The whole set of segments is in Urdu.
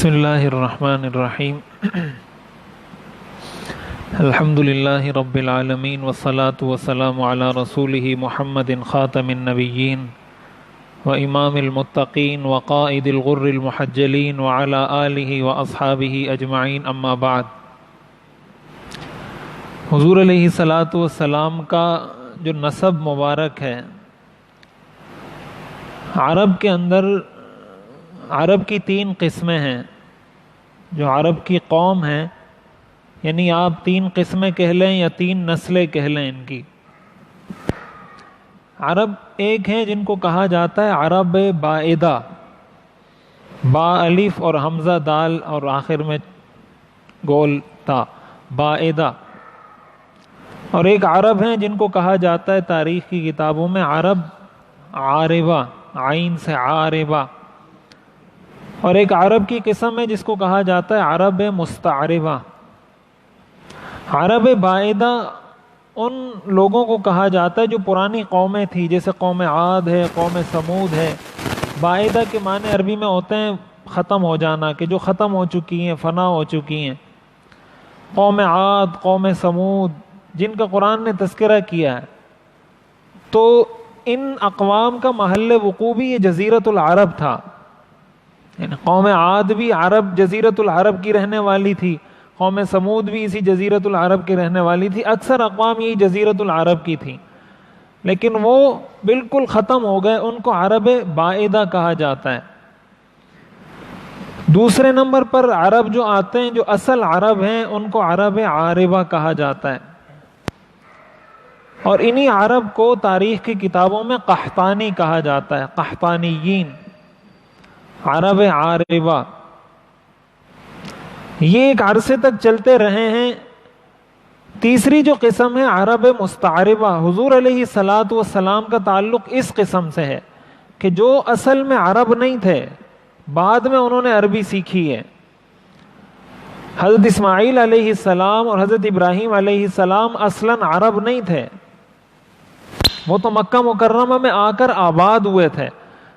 بسم اللہ الرحمن الرحیم الحمد للہ رب العالمین والصلاة والسلام علی رسولہ محمد خاتم النبیین وامام المتقین وقائد الغر المحجلین وعلی آلہ واصحابہ اجمعین، اما بعد۔ حضور علیہ الصلاۃ والسلام کا جو نسب مبارک ہے، عرب کے اندر عرب کی 3 قسمیں ہیں۔ جو عرب کی قوم ہے، یعنی آپ 3 قسمیں کہہ لیں یا 3 نسلیں کہہ لیں ان کی۔ عرب ایک ہیں جن کو کہا جاتا ہے عرب بائدہ، با الف اور حمزہ دال اور آخر میں گول تا، بائدہ۔ اور ایک عرب ہیں جن کو کہا جاتا ہے تاریخ کی کتابوں میں عرب عاربہ، عین سے عاربہ۔ اور ایک عرب کی قسم ہے جس کو کہا جاتا ہے عرب مستعربہ۔ عرب بائدہ ان لوگوں کو کہا جاتا ہے جو پرانی قومیں تھیں، جیسے قوم عاد ہے، قوم سمود ہے۔ بائدہ کے معنی عربی میں ہوتے ہیں ختم ہو جانا، کہ جو ختم ہو چکی ہیں، فنا ہو چکی ہیں۔ قوم عاد، قوم سمود، جن کا قرآن نے تذکرہ کیا ہے، تو ان اقوام کا محل وقوع بھی یہ جزیرۃ العرب تھا۔ یعنی قوم عاد بھی عرب جزیرۃ العرب کی رہنے والی تھی، قوم سمود بھی اسی جزیرۃ العرب کی رہنے والی تھی۔ اکثر اقوام یہی جزیرۃ العرب کی تھیں، لیکن وہ بالکل ختم ہو گئے، ان کو عرب بائدہ کہا جاتا ہے۔ دوسرے نمبر پر عرب جو آتے ہیں، جو اصل عرب ہیں، ان کو عرب عاربہ کہا جاتا ہے۔ اور انہی عرب کو تاریخ کی کتابوں میں قحطانی کہا جاتا ہے، قحطانیین، عرب عاربہ۔ یہ ایک عرصے تک چلتے رہے ہیں۔ تیسری جو قسم ہے عرب مستعربہ، حضور علیہ الصلاۃ والسلام کا تعلق اس قسم سے ہے کہ جو اصل میں عرب نہیں تھے، بعد میں انہوں نے عربی سیکھی ہے۔ حضرت اسماعیل علیہ السلام اور حضرت ابراہیم علیہ السلام اصلاً عرب نہیں تھے، وہ تو مکہ مکرمہ میں آ کر آباد ہوئے تھے۔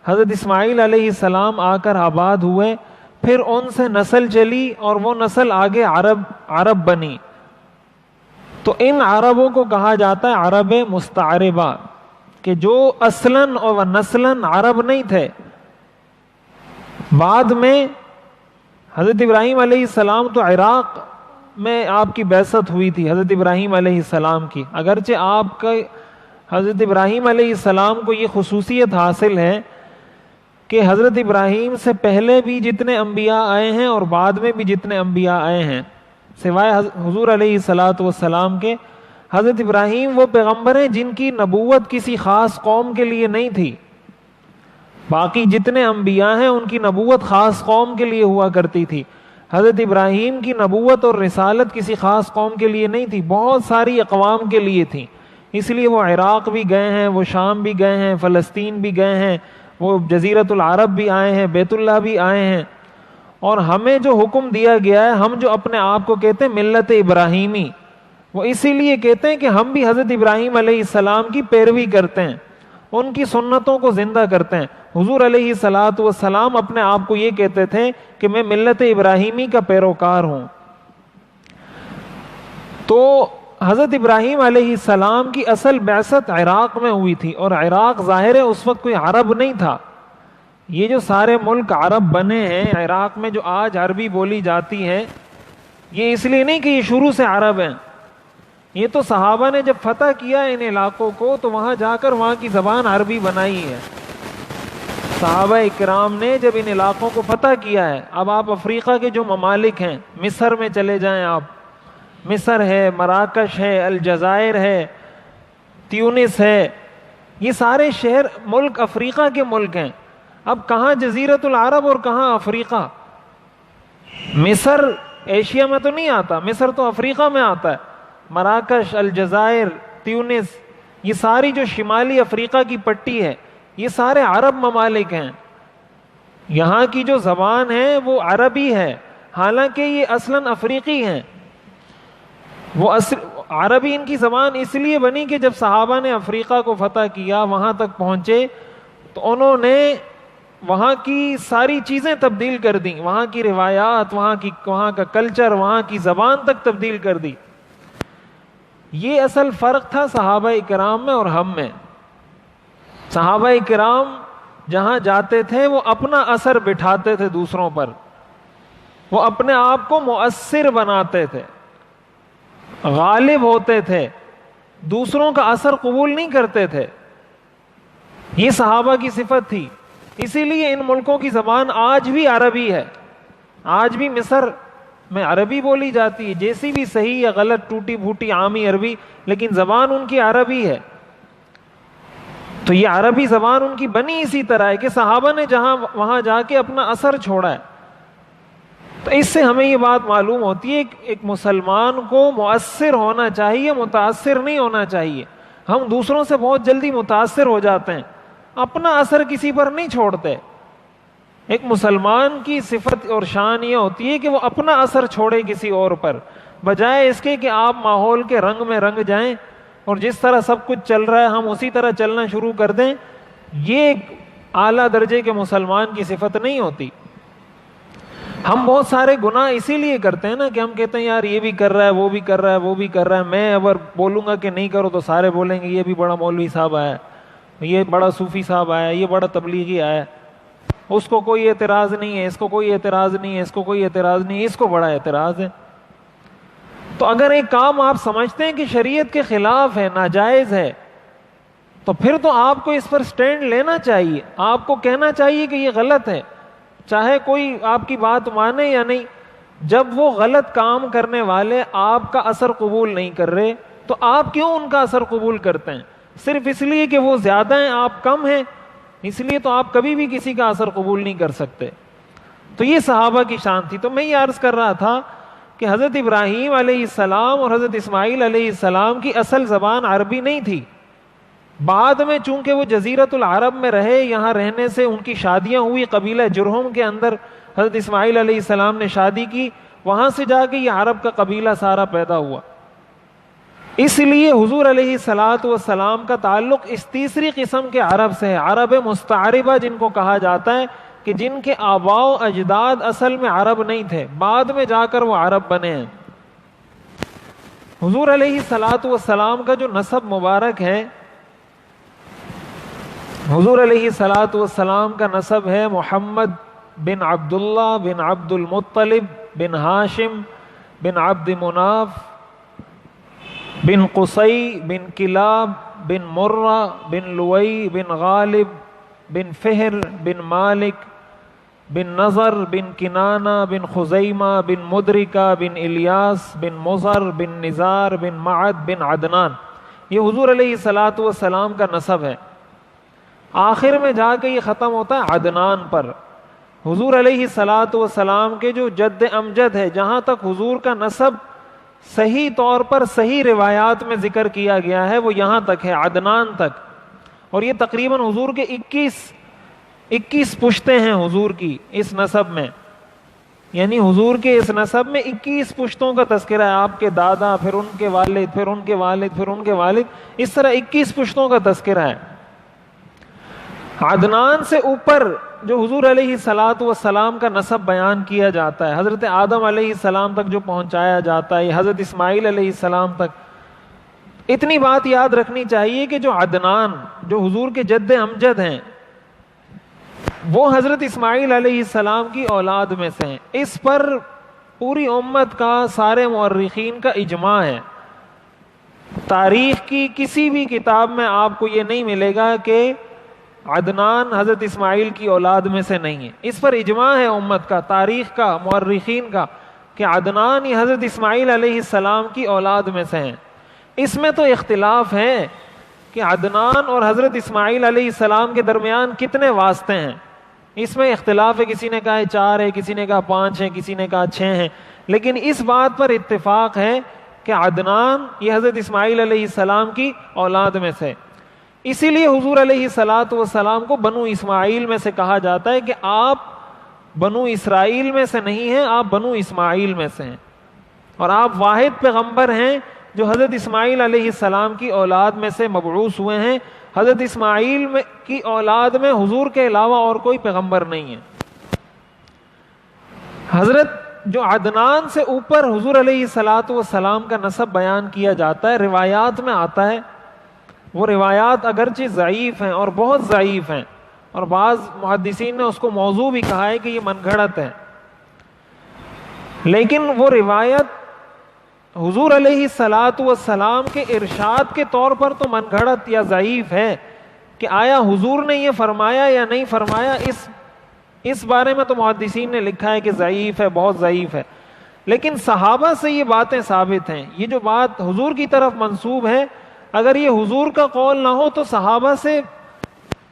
حضرت اسماعیل علیہ السلام آ کر آباد ہوئے، پھر ان سے نسل چلی اور وہ نسل آگے عرب بنی۔ تو ان عربوں کو کہا جاتا ہے عرب مستعربہ، کہ جو اصلاً اور نسلاً عرب نہیں تھے۔ بعد میں حضرت ابراہیم علیہ السلام تو عراق میں آپ کی بعثت ہوئی تھی، حضرت ابراہیم علیہ السلام کی، اگرچہ آپ کا حضرت ابراہیم علیہ السلام کو یہ خصوصیت حاصل ہے کہ حضرت ابراہیم سے پہلے بھی جتنے انبیاء آئے ہیں اور بعد میں بھی جتنے انبیاء آئے ہیں، سوائے حضور علیہ الصلاۃ والسلام کے، حضرت ابراہیم وہ پیغمبر ہیں جن کی نبوت کسی خاص قوم کے لیے نہیں تھی۔ باقی جتنے انبیاء ہیں ان کی نبوت خاص قوم کے لیے ہوا کرتی تھی۔ حضرت ابراہیم کی نبوت اور رسالت کسی خاص قوم کے لیے نہیں تھی، بہت ساری اقوام کے لیے تھی۔ اس لیے وہ عراق بھی گئے ہیں، وہ شام بھی گئے ہیں، فلسطین بھی گئے ہیں، وہ جزیرۃ العرب بھی آئے ہیں، بیت اللہ بھی آئے ہیں۔ اور ہمیں جو حکم دیا گیا ہے، ہم جو اپنے آپ کو کہتے ہیں ملت ابراہیمی، وہ اسی لیے کہتے ہیں کہ ہم بھی حضرت ابراہیم علیہ السلام کی پیروی کرتے ہیں، ان کی سنتوں کو زندہ کرتے ہیں۔ حضور علیہ الصلاۃ والسلام اپنے آپ کو یہ کہتے تھے کہ میں ملت ابراہیمی کا پیروکار ہوں۔ تو حضرت ابراہیم علیہ السلام کی اصل بعثت عراق میں ہوئی تھی، اور عراق ظاہر ہے اس وقت کوئی عرب نہیں تھا۔ یہ جو سارے ملک عرب بنے ہیں، عراق میں جو آج عربی بولی جاتی ہے، یہ اس لیے نہیں کہ یہ شروع سے عرب ہیں۔ یہ تو صحابہ نے جب فتح کیا ان علاقوں کو، تو وہاں جا کر وہاں کی زبان عربی بنائی ہے۔ صحابہ اکرام نے جب ان علاقوں کو فتح کیا ہے، اب آپ افریقہ کے جو ممالک ہیں، مصر میں چلے جائیں آپ، مصر ہے، مراکش ہے، الجزائر ہے، تیونس ہے، یہ سارے شہر ملک افریقہ کے ملک ہیں۔ اب کہاں جزیرۃ العرب اور کہاں افریقہ؟ مصر ایشیا میں تو نہیں آتا، مصر تو افریقہ میں آتا ہے۔ مراکش، الجزائر، تیونس، یہ ساری جو شمالی افریقہ کی پٹی ہے، یہ سارے عرب ممالک ہیں۔ یہاں کی جو زبان ہے وہ عربی ہے، حالانکہ یہ اصلاً افریقی ہیں۔ وہ عربی ان کی زبان اس لیے بنی کہ جب صحابہ نے افریقہ کو فتح کیا، وہاں تک پہنچے، تو انہوں نے وہاں کی ساری چیزیں تبدیل کر دیں، وہاں کی روایات، وہاں کا کلچر، وہاں کی زبان تک تبدیل کر دی۔ یہ اصل فرق تھا صحابہ کرام میں اور ہم میں۔ صحابہ کرام جہاں جاتے تھے وہ اپنا اثر بٹھاتے تھے دوسروں پر، وہ اپنے آپ کو مؤثر بناتے تھے، غالب ہوتے تھے، دوسروں کا اثر قبول نہیں کرتے تھے۔ یہ صحابہ کی صفت تھی۔ اسی لیے ان ملکوں کی زبان آج بھی عربی ہے، آج بھی مصر میں عربی بولی جاتی ہے، جیسی بھی صحیح یا غلط، ٹوٹی پھوٹی عامی عربی، لیکن زبان ان کی عربی ہے۔ تو یہ عربی زبان ان کی بنی اسی طرح ہے کہ صحابہ نے وہاں جا کے اپنا اثر چھوڑا ہے۔ تو اس سے ہمیں یہ بات معلوم ہوتی ہے کہ ایک مسلمان کو مؤثر ہونا چاہیے، متاثر نہیں ہونا چاہیے۔ ہم دوسروں سے بہت جلدی متاثر ہو جاتے ہیں، اپنا اثر کسی پر نہیں چھوڑتے۔ ایک مسلمان کی صفت اور شان یہ ہوتی ہے کہ وہ اپنا اثر چھوڑے کسی اور پر، بجائے اس کے کہ آپ ماحول کے رنگ میں رنگ جائیں اور جس طرح سب کچھ چل رہا ہے ہم اسی طرح چلنا شروع کر دیں۔ یہ ایک اعلیٰ درجے کے مسلمان کی صفت نہیں ہوتی۔ ہم بہت سارے گناہ اسی لیے کرتے ہیں نا کہ ہم کہتے ہیں یار یہ بھی کر رہا ہے، وہ بھی کر رہا ہے، وہ بھی کر رہا ہے، میں اگر بولوں گا کہ نہیں کرو تو سارے بولیں گے یہ بھی بڑا مولوی صاحب آیا، یہ بڑا صوفی صاحب آیا، یہ بڑا تبلیغی آیا، اس کو کوئی اعتراض نہیں ہے، اس کو کوئی اعتراض نہیں ہے، اس کو کوئی اعتراض نہیں ہے، اس کو بڑا اعتراض ہے۔ تو اگر ایک کام آپ سمجھتے ہیں کہ شریعت کے خلاف ہے، ناجائز ہے، تو پھر تو آپ کو اس پر سٹینڈ لینا چاہیے، آپ کو کہنا چاہیے کہ یہ غلط ہے، چاہے کوئی آپ کی بات مانے یا نہیں۔ جب وہ غلط کام کرنے والے آپ کا اثر قبول نہیں کر رہے تو آپ کیوں ان کا اثر قبول کرتے ہیں؟ صرف اس لیے کہ وہ زیادہ ہیں آپ کم ہیں، اس لیے تو آپ کبھی بھی کسی کا اثر قبول نہیں کر سکتے۔ تو یہ صحابہ کی شان تھی۔ تو میں یہ عرض کر رہا تھا کہ حضرت ابراہیم علیہ السلام اور حضرت اسماعیل علیہ السلام کی اصل زبان عربی نہیں تھی۔ بعد میں چونکہ وہ جزیرۃ العرب میں رہے، یہاں رہنے سے ان کی شادیاں ہوئی، قبیلہ جرہم کے اندر حضرت اسماعیل علیہ السلام نے شادی کی، وہاں سے جا کے یہ عرب کا قبیلہ سارا پیدا ہوا۔ اس لیے حضور علیہ الصلاۃ والسلام کا تعلق اس تیسری قسم کے عرب سے ہے، عرب مستعربہ جن کو کہا جاتا ہے، کہ جن کے آباء و اجداد اصل میں عرب نہیں تھے، بعد میں جا کر وہ عرب بنے ہیں۔ حضور علیہ الصلاۃ والسلام کا جو نسب مبارک ہے، حضور علیہ الصلاۃ والسلام کا نسب ہے محمد بن عبداللہ بن عبد المطلب بن ہاشم بن عبد مناف بن قصی بن کلاب بن مرہ بن لوئی بن غالب بن فہر بن مالک بن نظر بن کنانہ بن خزیمہ بن مدرکہ بن الیاس بن مضر بن نزار بن معد بن عدنان۔ یہ حضور علیہ الصلاۃ والسلام کا نسب ہے۔ آخر میں جا کے یہ ختم ہوتا ہے عدنان پر۔ حضور علیہ الصلاۃ والسلام کے جو جد امجد ہے، جہاں تک حضور کا نسب صحیح طور پر صحیح روایات میں ذکر کیا گیا ہے، وہ یہاں تک ہے، عدنان تک۔ اور یہ تقریباً حضور کے 21 پشتیں ہیں حضور کی اس نسب میں، یعنی حضور کے اس نسب میں 21 پشتوں کا تذکرہ ہے، آپ کے دادا، پھر ان کے والد، پھر ان کے والد، پھر ان کے والد، اس طرح 21 پشتوں کا تذکرہ ہے۔ عدنان سے اوپر جو حضور علیہ الصلاۃ والسلام کا نسب بیان کیا جاتا ہے، حضرت آدم علیہ السلام تک جو پہنچایا جاتا ہے، حضرت اسماعیل علیہ السلام تک، اتنی بات یاد رکھنی چاہیے کہ جو عدنان، جو حضور کے جد امجد ہیں، وہ حضرت اسماعیل علیہ السلام کی اولاد میں سے ہیں۔ اس پر پوری امت کا، سارے مورخین کا اجماع ہے۔ تاریخ کی کسی بھی کتاب میں آپ کو یہ نہیں ملے گا کہ عدنان حضرت اسماعیل کی اولاد میں سے نہیں ہے۔ اس پر اجماع ہے امت کا، تاریخ کا، مورخین کا، کہ عدنان یہ حضرت اسماعیل علیہ السلام کی اولاد میں سے ہیں۔ اس میں تو اختلاف ہے کہ عدنان اور حضرت اسماعیل علیہ السلام کے درمیان کتنے واسطے ہیں، اس میں اختلاف ہے، کسی نے کہا 4 ہے، کسی نے کہا 5 ہے، کسی نے کہا 6 ہیں، لیکن اس بات پر اتفاق ہے کہ عدنان یہ حضرت اسماعیل علیہ السلام کی اولاد میں سے۔ اسی لیے حضور علیہ الصلاۃ والسلام کو بنو اسماعیل میں سے کہا جاتا ہے کہ آپ بنو اسرائیل میں سے نہیں ہیں، آپ بنو اسماعیل میں سے ہیں، اور آپ واحد پیغمبر ہیں جو حضرت اسماعیل علیہ السلام کی اولاد میں سے مبعوث ہوئے ہیں، حضرت اسماعیل کی اولاد میں حضور کے علاوہ اور کوئی پیغمبر نہیں ہے. حضرت جو عدنان سے اوپر حضور علیہ الصلاۃ والسلام کا نسب بیان کیا جاتا ہے، روایات میں آتا ہے، وہ روایات اگرچہ ضعیف ہیں اور بہت ضعیف ہیں، اور بعض محدثین نے اس کو موضوع بھی کہا ہے کہ یہ من گھڑت ہے، لیکن وہ روایت حضور علیہ الصلاۃ والسلام کے ارشاد کے طور پر تو من گھڑت یا ضعیف ہے، کہ آیا حضور نے یہ فرمایا یا نہیں فرمایا، اس بارے میں تو محدثین نے لکھا ہے کہ ضعیف ہے، بہت ضعیف ہے. لیکن صحابہ سے یہ باتیں ثابت ہیں. یہ جو بات حضور کی طرف منسوب ہے، اگر یہ حضور کا قول نہ ہو تو صحابہ سے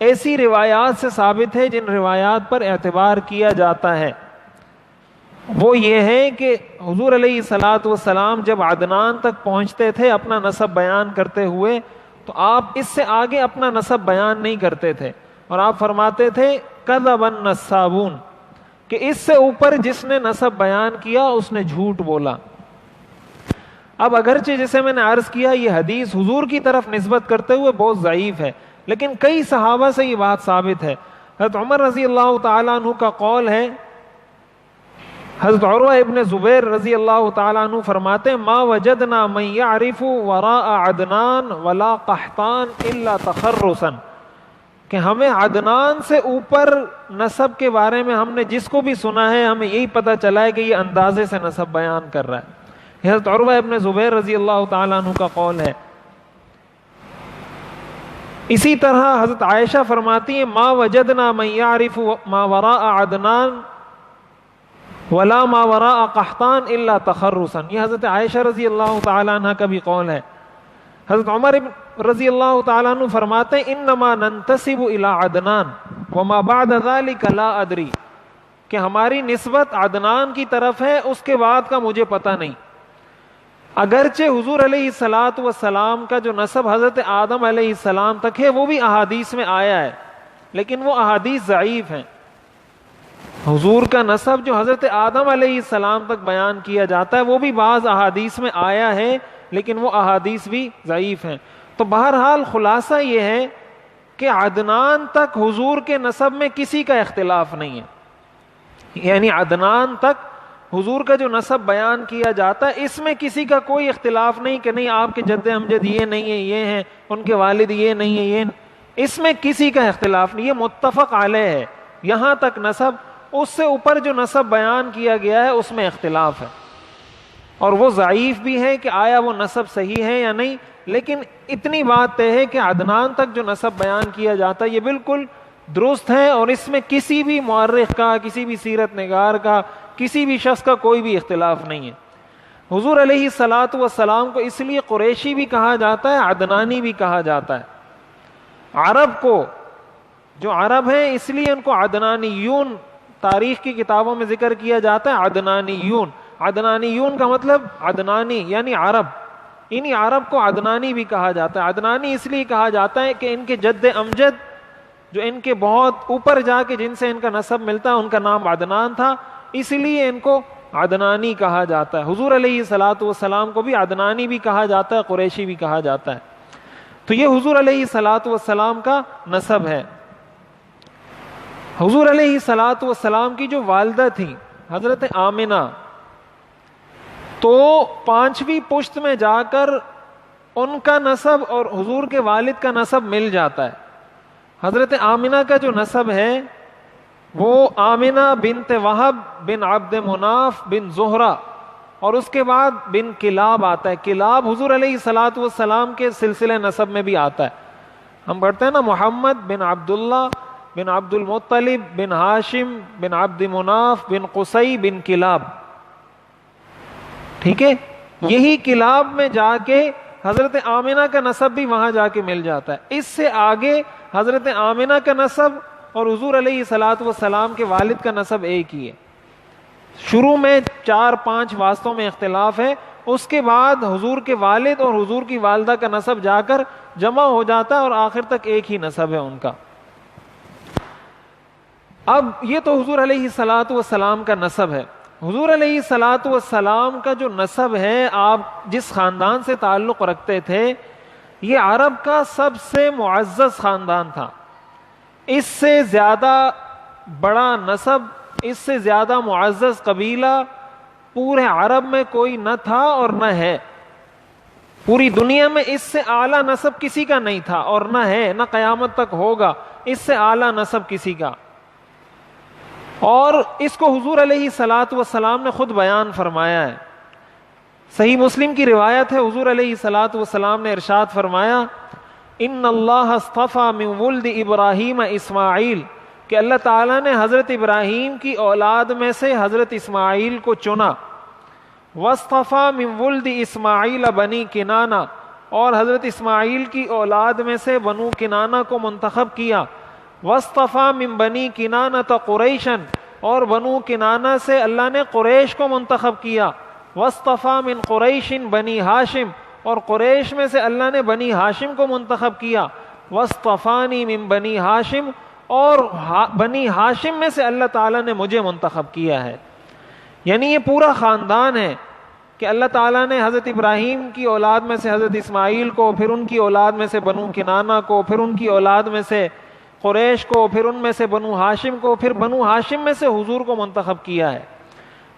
ایسی روایات سے ثابت ہے جن روایات پر اعتبار کیا جاتا ہے. وہ یہ ہے کہ حضور علیہ الصلاۃ والسلام جب عدنان تک پہنچتے تھے اپنا نسب بیان کرتے ہوئے، تو آپ اس سے آگے اپنا نسب بیان نہیں کرتے تھے، اور آپ فرماتے تھے کذب النسابون، کہ اس سے اوپر جس نے نسب بیان کیا اس نے جھوٹ بولا. اب اگرچہ جسے میں نے عرض کیا یہ حدیث حضور کی طرف نسبت کرتے ہوئے بہت ضعیف ہے، لیکن کئی صحابہ سے یہ بات ثابت ہے. حضرت عمر رضی اللہ تعالیٰ عنہ کا قول ہے، حضرت عروہ ابن زبیر رضی اللہ تعالیٰ عنہ فرماتے ہیں ما وجدنا من یعرف وراء عدنان ولا قحطان الا تخرسا، کہ ہمیں عدنان سے اوپر نسب کے بارے میں ہم نے جس کو بھی سنا ہے ہمیں یہی پتہ چلا ہے کہ یہ اندازے سے نسب بیان کر رہا ہے. حضرت عروہ ابن زبیر رضی اللہ تعالیٰ عنہ کا قول ہے. اسی طرح حضرت عائشہ فرماتی ہیں ما وجدنا من یعرف ما وراء عدنان ولا ما وراء قحطان الا تخرسا، یہ حضرت عائشہ رضی اللہ تعالیٰ عنہ کا بھی قول ہے. حضرت عمر رضی اللہ تعالیٰ عنہ فرماتے ہیں انما ننتسب الى عدنان وما بعد ذلك لا ادری، کہ ہماری نسبت عدنان کی طرف ہے، اس کے بعد کا مجھے پتہ نہیں. اگرچہ حضور علیہ الصلاۃ والسلام کا جو نسب حضرت آدم علیہ السلام تک ہے وہ بھی احادیث میں آیا ہے، لیکن وہ احادیث ضعیف ہیں. حضور کا نسب جو حضرت آدم علیہ السلام تک بیان کیا جاتا ہے وہ بھی بعض احادیث میں آیا ہے، لیکن وہ احادیث بھی ضعیف ہیں. تو بہرحال خلاصہ یہ ہے کہ عدنان تک حضور کے نسب میں کسی کا اختلاف نہیں ہے، یعنی عدنان تک حضور کا جو نسب بیان کیا جاتا ہے اس میں کسی کا کوئی اختلاف نہیں کہ نہیں آپ کے جد امجد یہ نہیں ہے، یہ ہیں، ان کے والد یہ نہیں ہے، یہ، اس میں کسی کا اختلاف نہیں، یہ متفق علیہ ہے. یہاں تک نسب، اس سے اوپر جو نسب بیان کیا گیا ہے اس میں اختلاف ہے، اور وہ ضعیف بھی ہے کہ آیا وہ نسب صحیح ہے یا نہیں. لیکن اتنی بات طے ہے کہ عدنان تک جو نسب بیان کیا جاتا ہے یہ بالکل درست ہے، اور اس میں کسی بھی مورخ کا، کسی بھی سیرت نگار کا، کسی بھی شخص کا کوئی بھی اختلاف نہیں ہے. حضور علیہ الصلاۃ والسلام کو اس لیے قریشی بھی کہا جاتا ہے، عدنانی بھی کہا جاتا ہے. عرب کو، جو عرب ہیں اس لیے ان کو عدنانیون تاریخ کی کتابوں میں ذکر کیا جاتا ہے، عدنانیون. عدنانیون کا مطلب عدنانی یعنی عرب، انہی عرب کو عدنانی بھی کہا جاتا ہے. عدنانی اس لیے کہا جاتا ہے کہ ان کے جد امجد جو ان کے بہت اوپر جا کے جن سے ان کا نسب ملتا ہے ان کا نام عدنان تھا، اس لیے ان کو عدنانی کہا جاتا ہے. حضور علیہ الصلاۃ والسلام کو بھی عدنانی بھی کہا جاتا ہے، قریشی بھی کہا جاتا ہے. تو یہ حضور علیہ الصلاۃ والسلام کا نسب ہے. حضور علیہ الصلاۃ والسلام کی جو والدہ تھی حضرت آمنہ، تو 5ویں پشت میں جا کر ان کا نسب اور حضور کے والد کا نسب مل جاتا ہے. حضرت آمنہ کا جو نسب ہے وہ آمنہ بنت وہب بن عبد مناف بن زہرہ، اور اس کے بعد بن کلاب آتا ہے. کلاب حضور علیہ الصلاۃ والسلام کے سلسلے نسب میں بھی آتا ہے. ہم پڑھتے ہیں نا محمد بن عبداللہ بن عبد المطلب بن ہاشم بن عبد مناف بن قصی بن کلاب، ٹھیک ہے. یہی کلاب میں جا کے حضرت آمنہ کا نسب بھی وہاں جا کے مل جاتا ہے. اس سے آگے حضرت آمنہ کا نسب اور حضور علیہ الصلاۃ والسلام کے والد کا نسب ایک ہی ہے. شروع میں 4-5 واسطوں میں اختلاف ہے، اس کے بعد حضور کے والد اور حضور کی والدہ کا نسب جا کر جمع ہو جاتا ہے اور آخر تک ایک ہی نسب ہے ان کا. اب یہ تو حضور علیہ الصلاۃ والسلام کا نسب ہے. حضور علیہ الصلاۃ والسلام کا جو نسب ہے، آپ جس خاندان سے تعلق رکھتے تھے، یہ عرب کا سب سے معزز خاندان تھا. اس سے زیادہ بڑا نسب، اس سے زیادہ معزز قبیلہ پورے عرب میں کوئی نہ تھا اور نہ ہے. پوری دنیا میں اس سے اعلیٰ نسب کسی کا نہیں تھا اور نہ ہے، نہ قیامت تک ہوگا اس سے اعلیٰ نسب کسی کا. اور اس کو حضور علیہ الصلاۃ والسلام نے خود بیان فرمایا ہے. صحیح مسلم کی روایت ہے، حضور علیہ الصلاۃ والسلام نے ارشاد فرمایا ان اللہ اصطفى من ولد ابراہیم اسماعیل، کہ اللہ تعالیٰ نے حضرت ابراہیم کی اولاد میں سے حضرت اسماعیل کو چنا. واصطفى من ولد اسماعیل بنی کنانہ، اور حضرت اسماعیل کی اولاد میں سے بنو کنانہ کو منتخب کیا. واصطفى من بنی کنانہ قریشا، اور بنو کنانہ سے اللہ نے قریش کو منتخب کیا. واصطفى من قریش بنی ہاشم، اور قریش میں سے اللہ نے بنی ہاشم کو منتخب کیا. واصطفانی من بنی ہاشم، اور بنی ہاشم میں سے اللہ تعالیٰ نے مجھے منتخب کیا ہے. یعنی یہ پورا خاندان ہے کہ اللہ تعالیٰ نے حضرت ابراہیم کی اولاد میں سے حضرت اسماعیل کو، پھر ان کی اولاد میں سے بنو کنانہ کو، پھر ان کی اولاد میں سے قریش کو، پھر ان میں سے بنو ہاشم کو، پھر بنو ہاشم میں سے حضور کو منتخب کیا ہے.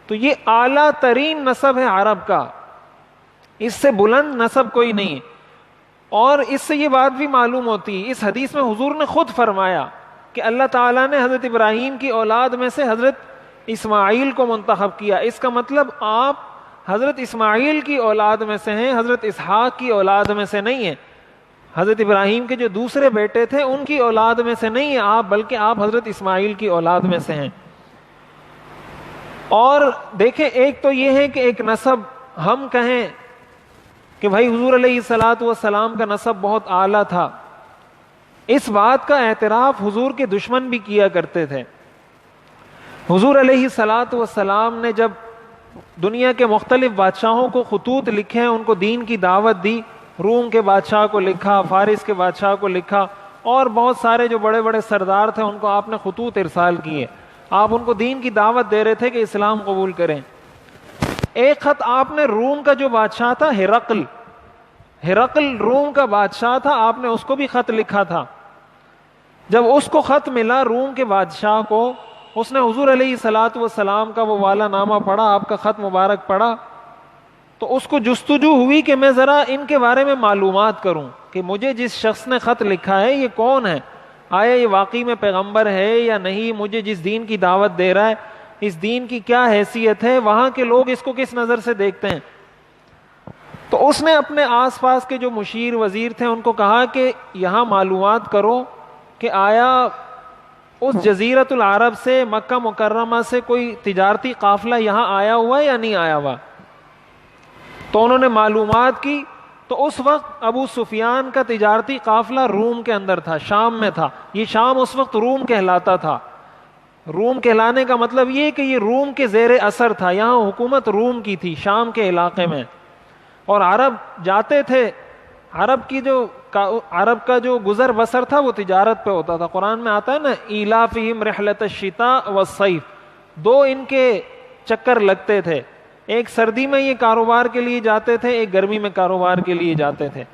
تو یہ اعلیٰ ترین نسب ہے عرب کا، اس سے بلند نسب کوئی نہیں. اور اس سے یہ بات بھی معلوم ہوتی ہے، اس حدیث میں حضور نے خود فرمایا کہ اللہ تعالیٰ نے حضرت ابراہیم کی اولاد میں سے حضرت اسماعیل کو منتخب کیا. اس کا مطلب آپ حضرت اسماعیل کی اولاد میں سے ہیں، حضرت اسحاق کی اولاد میں سے نہیں ہیں. حضرت ابراہیم کے جو دوسرے بیٹے تھے ان کی اولاد میں سے نہیں ہیں آپ، بلکہ آپ حضرت اسماعیل کی اولاد میں سے ہیں. اور دیکھیں، ایک تو یہ ہے کہ ایک نسب ہم کہیں کہ بھائی حضور علیہ الصلاۃ والسلام کا نسب بہت اعلیٰ تھا، اس بات کا اعتراف حضور کے دشمن بھی کیا کرتے تھے. حضور علیہ الصلاۃ والسلام نے جب دنیا کے مختلف بادشاہوں کو خطوط لکھے، ان کو دین کی دعوت دی، روم کے بادشاہ کو لکھا، فارس کے بادشاہ کو لکھا، اور بہت سارے جو بڑے بڑے سردار تھے ان کو آپ نے خطوط ارسال کیے. آپ ان کو دین کی دعوت دے رہے تھے کہ اسلام قبول کریں. ایک خط آپ نے روم کا جو بادشاہ تھا ہرقل روم کا بادشاہ تھا، آپ نے اس کو بھی خط لکھا تھا. جب اس کو خط ملا روم کے بادشاہ کو، اس نے حضور علیہ الصلاۃ والسلام کا وہ والا نامہ پڑھا، آپ کا خط مبارک پڑھا، تو اس کو جستجو ہوئی کہ میں ذرا ان کے بارے میں معلومات کروں کہ مجھے جس شخص نے خط لکھا ہے یہ کون ہے، آیا یہ واقعی میں پیغمبر ہے یا نہیں، مجھے جس دین کی دعوت دے رہا ہے اس دین کی کیا حیثیت ہے، وہاں کے لوگ اس کو کس نظر سے دیکھتے ہیں. تو اس نے اپنے آس پاس کے جو مشیر وزیر تھے ان کو کہا کہ یہاں معلومات کرو کہ آیا اس جزیرۃ العرب سے، مکہ مکرمہ سے کوئی تجارتی قافلہ یہاں آیا ہوا ہے یا نہیں آیا ہوا. تو انہوں نے معلومات کی، تو اس وقت ابو سفیان کا تجارتی قافلہ روم کے اندر تھا، شام میں تھا. یہ شام اس وقت روم کہلاتا تھا. روم کہلانے کا مطلب یہ کہ یہ روم کے زیر اثر تھا، یہاں حکومت روم کی تھی شام کے علاقے میں. اور عرب جاتے تھے، عرب کا جو گزر بسر تھا وہ تجارت پہ ہوتا تھا. قرآن میں آتا ہے نا ایلافہم رحلۃ الشتاء والصیف، دو ان کے چکر لگتے تھے، ایک سردی میں یہ کاروبار کے لیے جاتے تھے، ایک گرمی میں کاروبار کے لیے جاتے تھے.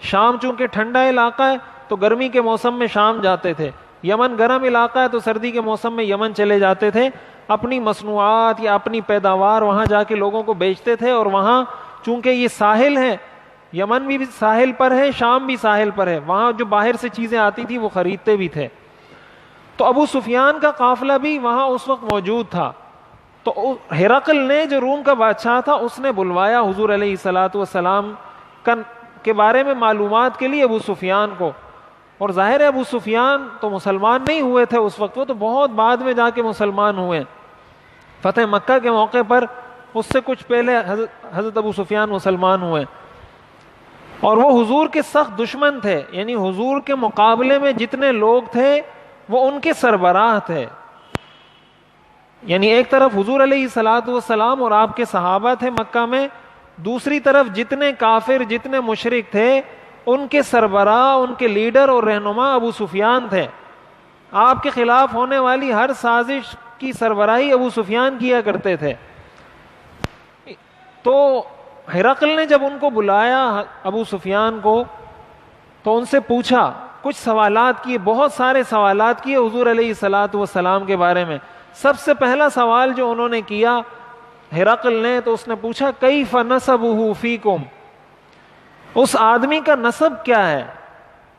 شام چونکہ ٹھنڈا علاقہ ہے تو گرمی کے موسم میں شام جاتے تھے، یمن گرم علاقہ ہے تو سردی کے موسم میں یمن چلے جاتے تھے. اپنی مصنوعات یا اپنی پیداوار وہاں جا کے لوگوں کو بیچتے تھے. اور وہاں چونکہ یہ ساحل ہے، یمن بھی ساحل پر ہے، شام بھی ساحل پر ہے، وہاں جو باہر سے چیزیں آتی تھی وہ خریدتے بھی تھے. تو ابو سفیان کا قافلہ بھی وہاں اس وقت موجود تھا. تو ہرقل نے جو روم کا بادشاہ تھا اس نے بلوایا حضور علیہ الصلاۃ والسلام کے بارے میں معلومات کے لیے ابو سفیان کو. اور ظاہر ہے ابو سفیان تو مسلمان نہیں ہوئے تھے اس وقت، وہ تو بہت بعد میں جا کے مسلمان ہوئے. فتح مکہ کے موقع پر اس سے کچھ پہلے حضرت ابو سفیان مسلمان ہوئے. اور وہ حضور کے سخت دشمن تھے، یعنی حضور کے مقابلے میں جتنے لوگ تھے وہ ان کے سربراہ تھے. یعنی ایک طرف حضور علیہ الصلاۃ والسلام اور آپ کے صحابہ تھے مکہ میں، دوسری طرف جتنے کافر جتنے مشرک تھے ان کے سربراہ، ان کے لیڈر اور رہنما ابو سفیان تھے. آپ کے خلاف ہونے والی ہر سازش کی سربراہی ابو سفیان کیا کرتے تھے. تو ہرقل نے جب ان کو بلایا ابو سفیان کو تو ان سے پوچھا، کچھ سوالات کیے، بہت سارے سوالات کیے حضور علیہ الصلوۃ والسلام کے بارے میں. سب سے پہلا سوال جو انہوں نے کیا ہرقل نے، تو اس نے پوچھا کیف نسبہ فیکم، اس آدمی کا نسب کیا ہے،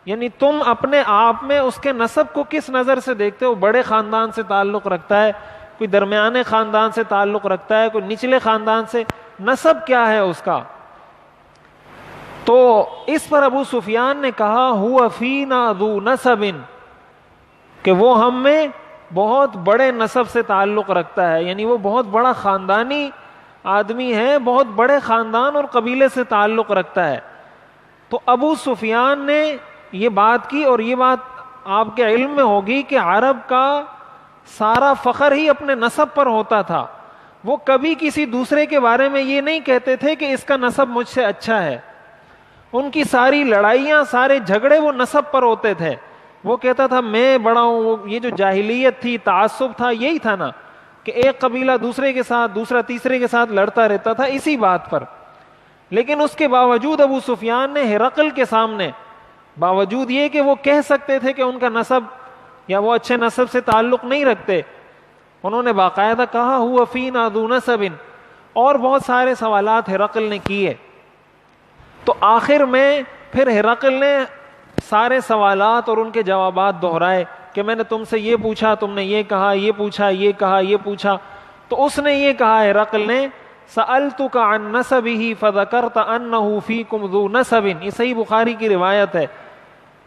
یعنی تم اپنے آپ میں اس کے نسب کو کس نظر سے دیکھتے ہو؟ بڑے خاندان سے تعلق رکھتا ہے، کوئی درمیانے خاندان سے تعلق رکھتا ہے، کوئی نچلے خاندان سے، نسب کیا ہے اس کا؟ تو اس پر ابو سفیان نے کہا ہوا فینا ذو نسب، کہ وہ ہم میں بہت بڑے نسب سے تعلق رکھتا ہے، یعنی وہ بہت بڑا خاندانی آدمی ہے، بہت بڑے خاندان اور قبیلے سے تعلق رکھتا ہے. تو ابو سفیان نے یہ بات کی، اور یہ بات آپ کے علم میں ہوگی کہ عرب کا سارا فخر ہی اپنے نسب پر ہوتا تھا. وہ کبھی کسی دوسرے کے بارے میں یہ نہیں کہتے تھے کہ اس کا نسب مجھ سے اچھا ہے. ان کی ساری لڑائیاں، سارے جھگڑے وہ نسب پر ہوتے تھے. وہ کہتا تھا میں بڑا ہوں. یہ جو جاہلیت تھی، تعصب تھا، یہی تھا نا کہ ایک قبیلہ دوسرے کے ساتھ، دوسرا تیسرے کے ساتھ لڑتا رہتا تھا اسی بات پر. لیکن اس کے باوجود ابو سفیان نے ہرقل کے سامنے، باوجود یہ کہ وہ کہہ سکتے تھے کہ ان کا نسب یا وہ اچھے نسب سے تعلق نہیں رکھتے، انہوں نے باقاعدہ کہا ہوا فینا ذو نسب، اور بہت سارے سوالات ہرقل نے کیے. تو آخر میں پھر ہرقل نے سارے سوالات اور ان کے جوابات دہرائے کہ میں نے تم سے یہ پوچھا، تم نے یہ کہا، یہ پوچھا، یہ کہا، یہ پوچھا. تو اس نے یہ کہا ہرقل نے سألتک عن نسبہ فذکرت انہ فیکم ذو نسب، یہ صحیح بخاری کی روایت ہے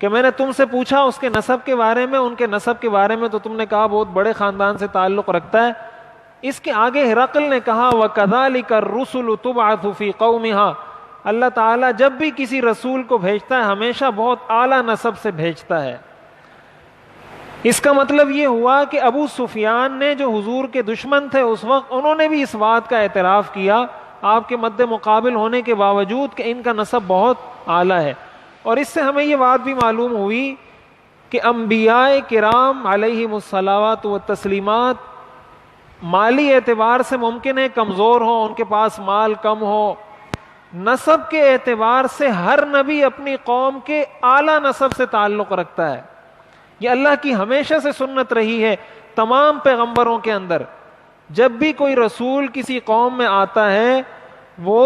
کہ میں نے تم سے پوچھا اس کے نسب کے بارے میں، ان کے نسب کے بارے میں، تو تم نے کہا بہت بڑے خاندان سے تعلق رکھتا ہے. اس کے آگے ہرقل نے کہا وَكَذَلِكَ الرُّسُلُ تُبْعَثُ فِي قَوْمِهَا، اللہ تعالیٰ جب بھی کسی رسول کو بھیجتا ہے ہمیشہ بہت اعلیٰ نسب سے بھیجتا ہے. اس کا مطلب یہ ہوا کہ ابو سفیان نے جو حضور کے دشمن تھے اس وقت، انہوں نے بھی اس بات کا اعتراف کیا آپ کے مد مقابل ہونے کے باوجود کہ ان کا نسب بہت اعلیٰ ہے. اور اس سے ہمیں یہ بات بھی معلوم ہوئی کہ انبیاء کرام علیہم الصلوات والتسلیمات مالی اعتبار سے ممکن ہے کمزور ہوں، ان کے پاس مال کم ہو، نسب کے اعتبار سے ہر نبی اپنی قوم کے اعلیٰ نسب سے تعلق رکھتا ہے. یہ اللہ کی ہمیشہ سے سنت رہی ہے تمام پیغمبروں کے اندر. جب بھی کوئی رسول کسی قوم میں آتا ہے وہ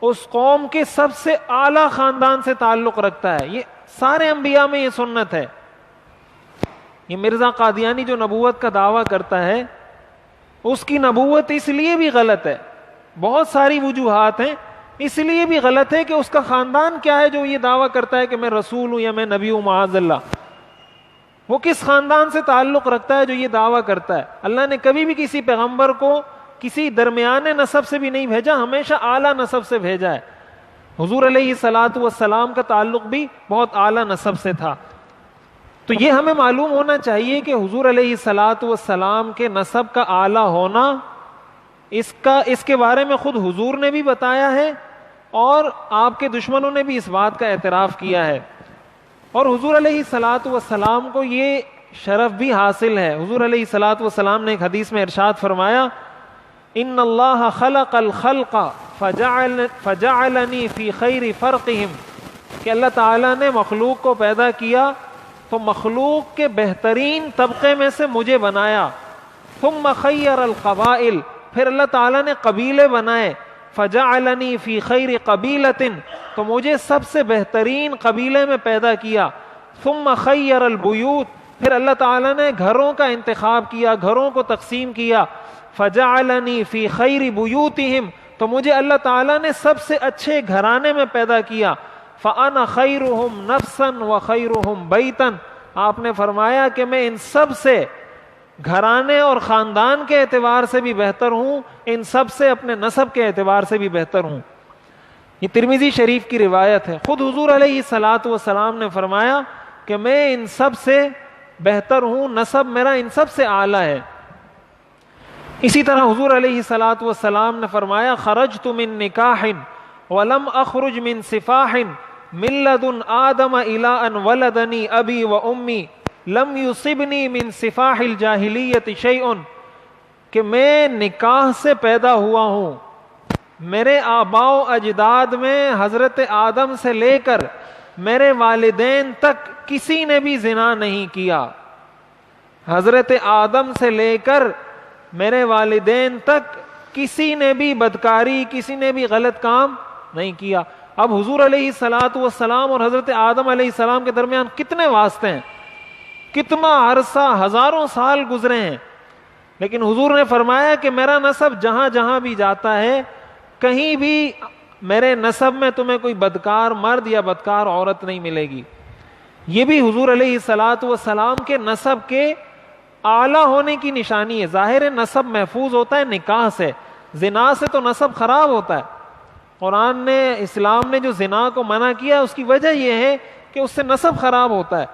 اس قوم کے سب سے اعلیٰ خاندان سے تعلق رکھتا ہے. یہ سارے انبیاء میں یہ سنت ہے. یہ مرزا قادیانی جو نبوت کا دعویٰ کرتا ہے اس کی نبوت اس لیے بھی غلط ہے، بہت ساری وجوہات ہیں، اس لیے بھی غلط ہے کہ اس کا خاندان کیا ہے جو یہ دعویٰ کرتا ہے کہ میں رسول ہوں یا میں نبی ہوں. معاذ اللہ، وہ کس خاندان سے تعلق رکھتا ہے جو یہ دعویٰ کرتا ہے؟ اللہ نے کبھی بھی کسی پیغمبر کو کسی درمیانے نسب سے بھی نہیں بھیجا، ہمیشہ اعلیٰ نسب سے بھیجا ہے. حضور علیہ الصلوۃ والسلام کا تعلق بھی بہت اعلیٰ نسب سے تھا. تو یہ ہمیں معلوم ہونا چاہیے کہ حضور علیہ الصلوۃ والسلام کے نسب کا اعلیٰ ہونا، اس کے بارے میں خود حضور نے بھی بتایا ہے اور آپ کے دشمنوں نے بھی اس بات کا اعتراف کیا ہے. اور حضور علیہ الصلوۃ والسلام کو یہ شرف بھی حاصل ہے. حضور علیہ الصلوۃ والسلام نے ایک حدیث میں ارشاد فرمایا ان اللہ خلق الخلق فجعلنی فی خیر فرقہم، کہ اللہ تعالیٰ نے مخلوق کو پیدا کیا تو مخلوق کے بہترین طبقے میں سے مجھے بنایا. ثم خیر القبائل، پھر اللہ تعالیٰ نے قبیلے بنائے. فجعلنی فی خیر قبیلۃ، تو مجھے سب سے بہترین قبیلے میں پیدا کیا. ثم خیر البیوت، پھر اللہ تعالیٰ نے گھروں کا انتخاب کیا، گھروں کو تقسیم کیا. فجعلنی فی خیر بیوتہم، تو مجھے اللہ تعالیٰ نے سب سے اچھے گھرانے میں پیدا کیا. فانا خیرہم نفسا وخیرہم بیتا، آپ نے فرمایا کہ میں ان سب سے گھرانے اور خاندان کے اعتبار سے بھی بہتر ہوں، ان سب سے اپنے نسب کے اعتبار سے بھی بہتر ہوں. یہ ترمذی شریف کی روایت ہے. خود حضور علیہ الصلوۃ والسلام نے فرمایا کہ میں ان سب سے بہتر ہوں، نسب میرا ان سب سے اعلیٰ ہے. اسی طرح حضور علیہ الصلوۃ والسلام نے فرمایا خرجت من نکاح ولم اخرج من سفاح من لدن آدم الی ان ولدنی ابی و امی لم یصبنی من سفاح الجاہلیت شیء، کہ میں نکاح سے پیدا ہوا ہوں. میرے آباء و اجداد میں حضرت آدم سے لے کر میرے والدین تک کسی نے بھی زنا نہیں کیا، حضرت آدم سے لے کر میرے والدین تک کسی نے بھی بدکاری، کسی نے بھی غلط کام نہیں کیا۔ اب حضور علیہ الصلوۃ والسلام اور حضرت آدم علیہ السلام کے درمیان کتنے واسطے ہیں، کتنا عرصہ، ہزاروں سال گزرے ہیں، لیکن حضور نے فرمایا کہ میرا نسب جہاں جہاں بھی جاتا ہے، کہیں بھی میرے نسب میں تمہیں کوئی بدکار مرد یا بدکار عورت نہیں ملے گی۔ یہ بھی حضور علیہ الصلوۃ والسلام کے نسب کے اعلیٰ ہونے کی نشانی ہے۔ ظاہر نسب محفوظ ہوتا ہے نکاح سے، زنا سے تو نسب خراب ہوتا ہے۔ قرآن نے، اسلام نے جو زنا کو منع کیا اس کی وجہ یہ ہے کہ اس سے نسب خراب ہوتا ہے،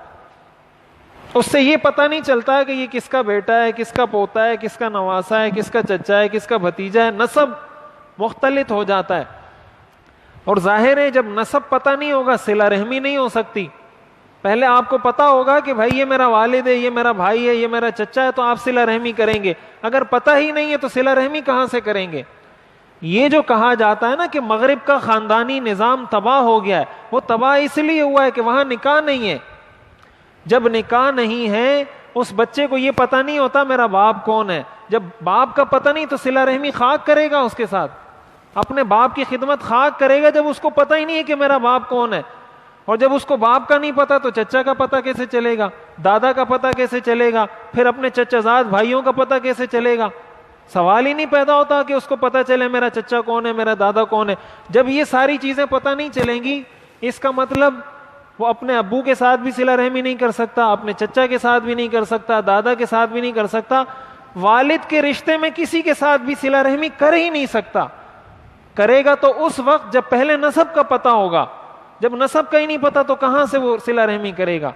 اس سے یہ پتہ نہیں چلتا ہے کہ یہ کس کا بیٹا ہے، کس کا پوتا ہے، کس کا نواسا ہے، کس کا چچا ہے، کس کا بھتیجا ہے، نسب مختلط ہو جاتا ہے۔ اور ظاہر ہے جب نسب پتہ نہیں ہوگا صلہ رحمی نہیں ہو سکتی۔ پہلے آپ کو پتا ہوگا کہ بھائی یہ میرا والد ہے، یہ میرا بھائی ہے، یہ میرا چچا ہے، تو آپ صلہ رحمی کریں گے۔ اگر پتہ ہی نہیں ہے تو صلہ رحمی کہاں سے کریں گے؟ یہ جو کہا جاتا ہے نا کہ مغرب کا خاندانی نظام تباہ ہو گیا ہے، وہ تباہ اس لیے ہوا ہے کہ وہاں نکاح نہیں ہے۔ جب نکاح نہیں ہے اس بچے کو یہ پتہ نہیں ہوتا میرا باپ کون ہے۔ جب باپ کا پتہ نہیں تو صلہ رحمی خاک کرے گا اس کے ساتھ، اپنے باپ کی خدمت خاک کرے گا جب اس کو پتہ ہی نہیں ہے کہ میرا باپ کون ہے۔ اور جب اس کو باپ کا نہیں پتا تو چچا کا پتہ کیسے چلے گا، دادا کا پتہ کیسے چلے گا، پھر اپنے چچا زاد بھائیوں کا پتہ کیسے چلے گا؟ سوال ہی نہیں پیدا ہوتا کہ اس کو پتہ چلے میرا چچا کون ہے، میرا دادا کون ہے۔ جب یہ ساری چیزیں پتہ نہیں چلیں گی، اس کا مطلب وہ اپنے ابو کے ساتھ بھی صلہ رحمی نہیں کر سکتا، اپنے چچا کے ساتھ بھی نہیں کر سکتا، دادا کے ساتھ بھی نہیں کر سکتا، والد کے رشتے میں کسی کے ساتھ بھی صلہ رحمی کر ہی نہیں سکتا۔ کرے گا تو اس وقت جب پہلے نسب کا پتہ ہوگا، جب نسب کا ہی نہیں پتا تو کہاں سے وہ صلہ رحمی کرے گا؟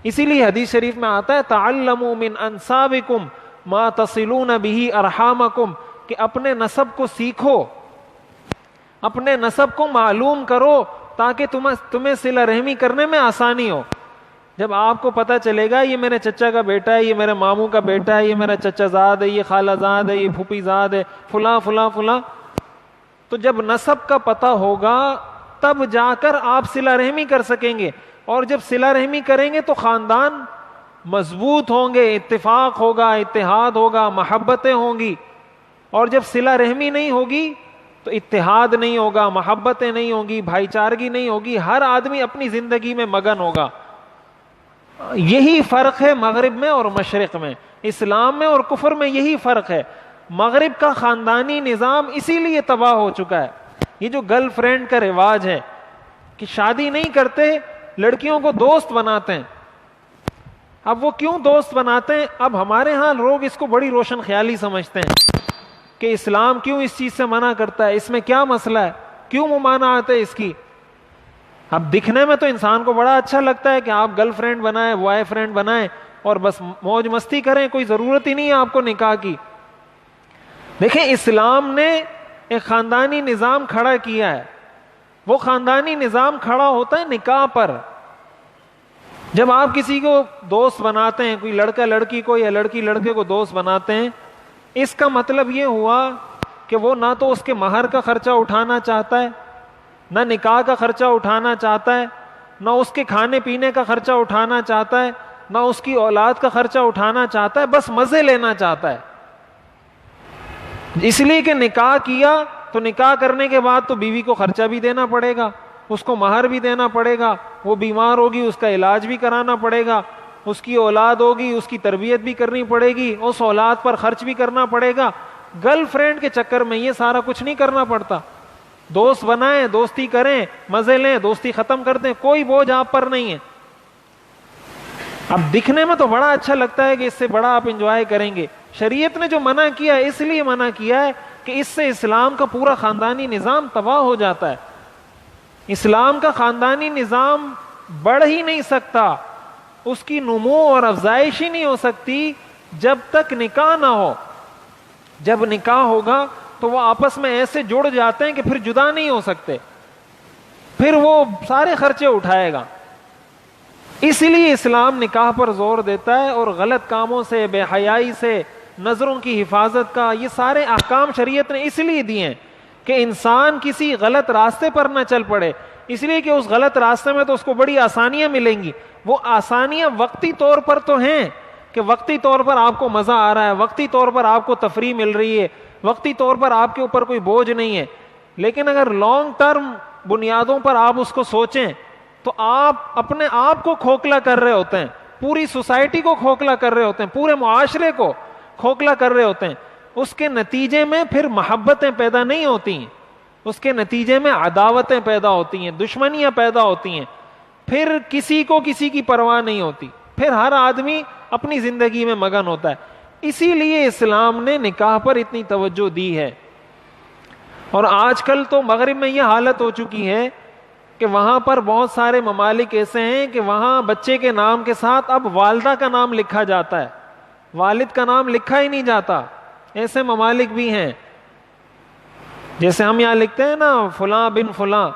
اسی لیے حدیث شریف میں آتا ہے تعلموا من انسابکم ما تصلون به ارحامکم، کہ اپنے نسب کو سیکھو، اپنے نسب کو معلوم کرو تاکہ تمہیں صلہ رحمی کرنے میں آسانی ہو۔ جب آپ کو پتہ چلے گا یہ میرے چچا کا بیٹا ہے، یہ میرے ماموں کا بیٹا ہے، یہ میرا چچا زاد ہے، یہ خالہ زاد ہے، یہ پھوپھی زاد ہے، فلاں فلاں فلاں، تو جب نسب کا پتہ ہوگا تب جا کر آپ صلہ رحمی کر سکیں گے۔ اور جب صلہ رحمی کریں گے تو خاندان مضبوط ہوں گے، اتفاق ہوگا، اتحاد ہوگا، محبتیں ہوں گی۔ اور جب صلہ رحمی نہیں ہوگی تو اتحاد نہیں ہوگا، محبتیں نہیں ہوں گی، بھائی چارگی نہیں ہوگی، ہر آدمی اپنی زندگی میں مگن ہوگا۔ یہی فرق ہے مغرب میں اور مشرق میں، اسلام میں اور کفر میں یہی فرق ہے۔ مغرب کا خاندانی نظام اسی لیے تباہ ہو چکا ہے۔ یہ جو گرل فرینڈ کا رواج ہے کہ شادی نہیں کرتے، لڑکیوں کو دوست بناتے ہیں۔ اب وہ کیوں دوست بناتے ہیں؟ اب ہمارے ہاں لوگ اس کو بڑی روشن خیالی سمجھتے ہیں کہ اسلام کیوں اس چیز سے منع کرتا ہے، اس میں کیا مسئلہ ہے، کیوں ممانعت ہے اس کی۔ اب دکھنے میں تو انسان کو بڑا اچھا لگتا ہے کہ آپ گرل فرینڈ بنائیں، بوائے فرینڈ بنائیں اور بس موج مستی کریں، کوئی ضرورت ہی نہیں ہے آپ کو نکاح کی۔ دیکھیں اسلام نے ایک خاندانی نظام کھڑا کیا ہے، وہ خاندانی نظام کھڑا ہوتا ہے نکاح پر۔ جب آپ کسی کو دوست بناتے ہیں، کوئی لڑکا لڑکی کو یا لڑکی لڑکے کو دوست بناتے ہیں، اس کا مطلب یہ ہوا کہ وہ نہ تو اس کے مہر کا خرچہ اٹھانا چاہتا ہے، نہ نکاح کا خرچہ اٹھانا چاہتا ہے، نہ اس کے کھانے پینے کا خرچہ اٹھانا چاہتا ہے، نہ اس کی اولاد کا خرچہ اٹھانا چاہتا ہے، بس مزے لینا چاہتا ہے۔ اس لیے کہ نکاح کیا تو نکاح کرنے کے بعد تو بیوی کو خرچہ بھی دینا پڑے گا، اس کو مہر بھی دینا پڑے گا، وہ بیمار ہوگی اس کا علاج بھی کرانا پڑے گا، اس کی اولاد ہوگی اس کی تربیت بھی کرنی پڑے گی، اس اولاد پر خرچ بھی کرنا پڑے گا۔ گرل فرینڈ کے چکر میں یہ سارا کچھ نہیں کرنا پڑتا۔ دوست بنائیں، دوستی کریں، مزے لیں، دوستی ختم کر دیں، کوئی بوجھ آپ پر نہیں ہے۔ اب دکھنے میں تو بڑا اچھا لگتا ہے کہ اس سے بڑا آپ انجوائے کریں گے۔ شریعت نے جو منع کیا ہے اس لیے منع کیا ہے کہ اس سے اسلام کا پورا خاندانی نظام تباہ ہو جاتا ہے۔ اسلام کا خاندانی نظام بڑھ ہی نہیں سکتا، اس کی نمو اور افزائش ہی نہیں ہو سکتی جب تک نکاح نہ ہو۔ جب نکاح ہوگا تو وہ آپس میں ایسے جڑ جاتے ہیں کہ پھر جدا نہیں ہو سکتے، پھر وہ سارے خرچے اٹھائے گا۔ اسی لیے اسلام نکاح پر زور دیتا ہے، اور غلط کاموں سے، بے حیائی سے، نظروں کی حفاظت کا، یہ سارے احکام شریعت نے اس لیے دیے ہیں کہ انسان کسی غلط راستے پر نہ چل پڑے، اس لیے کہ اس غلط راستے میں تو اس کو بڑی آسانیاں ملیں گی. وہ آسانیاں وقتی طور پر تو ہیں کہ وقتی طور پر آپ کو مزہ آ رہا ہے, وقتی طور پر آپ کو تفریح مل رہی ہے, وقتی طور پر آپ کے اوپر کوئی بوجھ نہیں ہے, لیکن اگر لانگ ٹرم بنیادوں پر آپ اس کو سوچیں تو آپ اپنے آپ کو کھوکھلا کر رہے ہوتے ہیں, پوری سوسائٹی کو کھوکھلا کر رہے ہوتے ہیں, پورے معاشرے کو کھوکھلا کر رہے ہوتے ہیں. اس کے نتیجے میں پھر محبتیں پیدا نہیں ہوتی ہیں, اس کے نتیجے میں عداوتیں پیدا ہوتی ہیں, دشمنیاں پیدا ہوتی ہیں, پھر کسی کو کسی کی پرواہ نہیں ہوتی, پھر ہر آدمی اپنی زندگی میں مگن ہوتا ہے. اسی لیے اسلام نے نکاح پر اتنی توجہ دی ہے. اور آج کل تو مغرب میں یہ حالت ہو چکی ہے کہ وہاں پر بہت سارے ممالک ایسے ہیں کہ وہاں بچے کے نام کے ساتھ اب والدہ کا نام لکھا جاتا ہے, والد کا نام لکھا ہی نہیں جاتا. ایسے ممالک بھی ہیں, جیسے ہم یہاں لکھتے ہیں نا فلاں بن فلاں,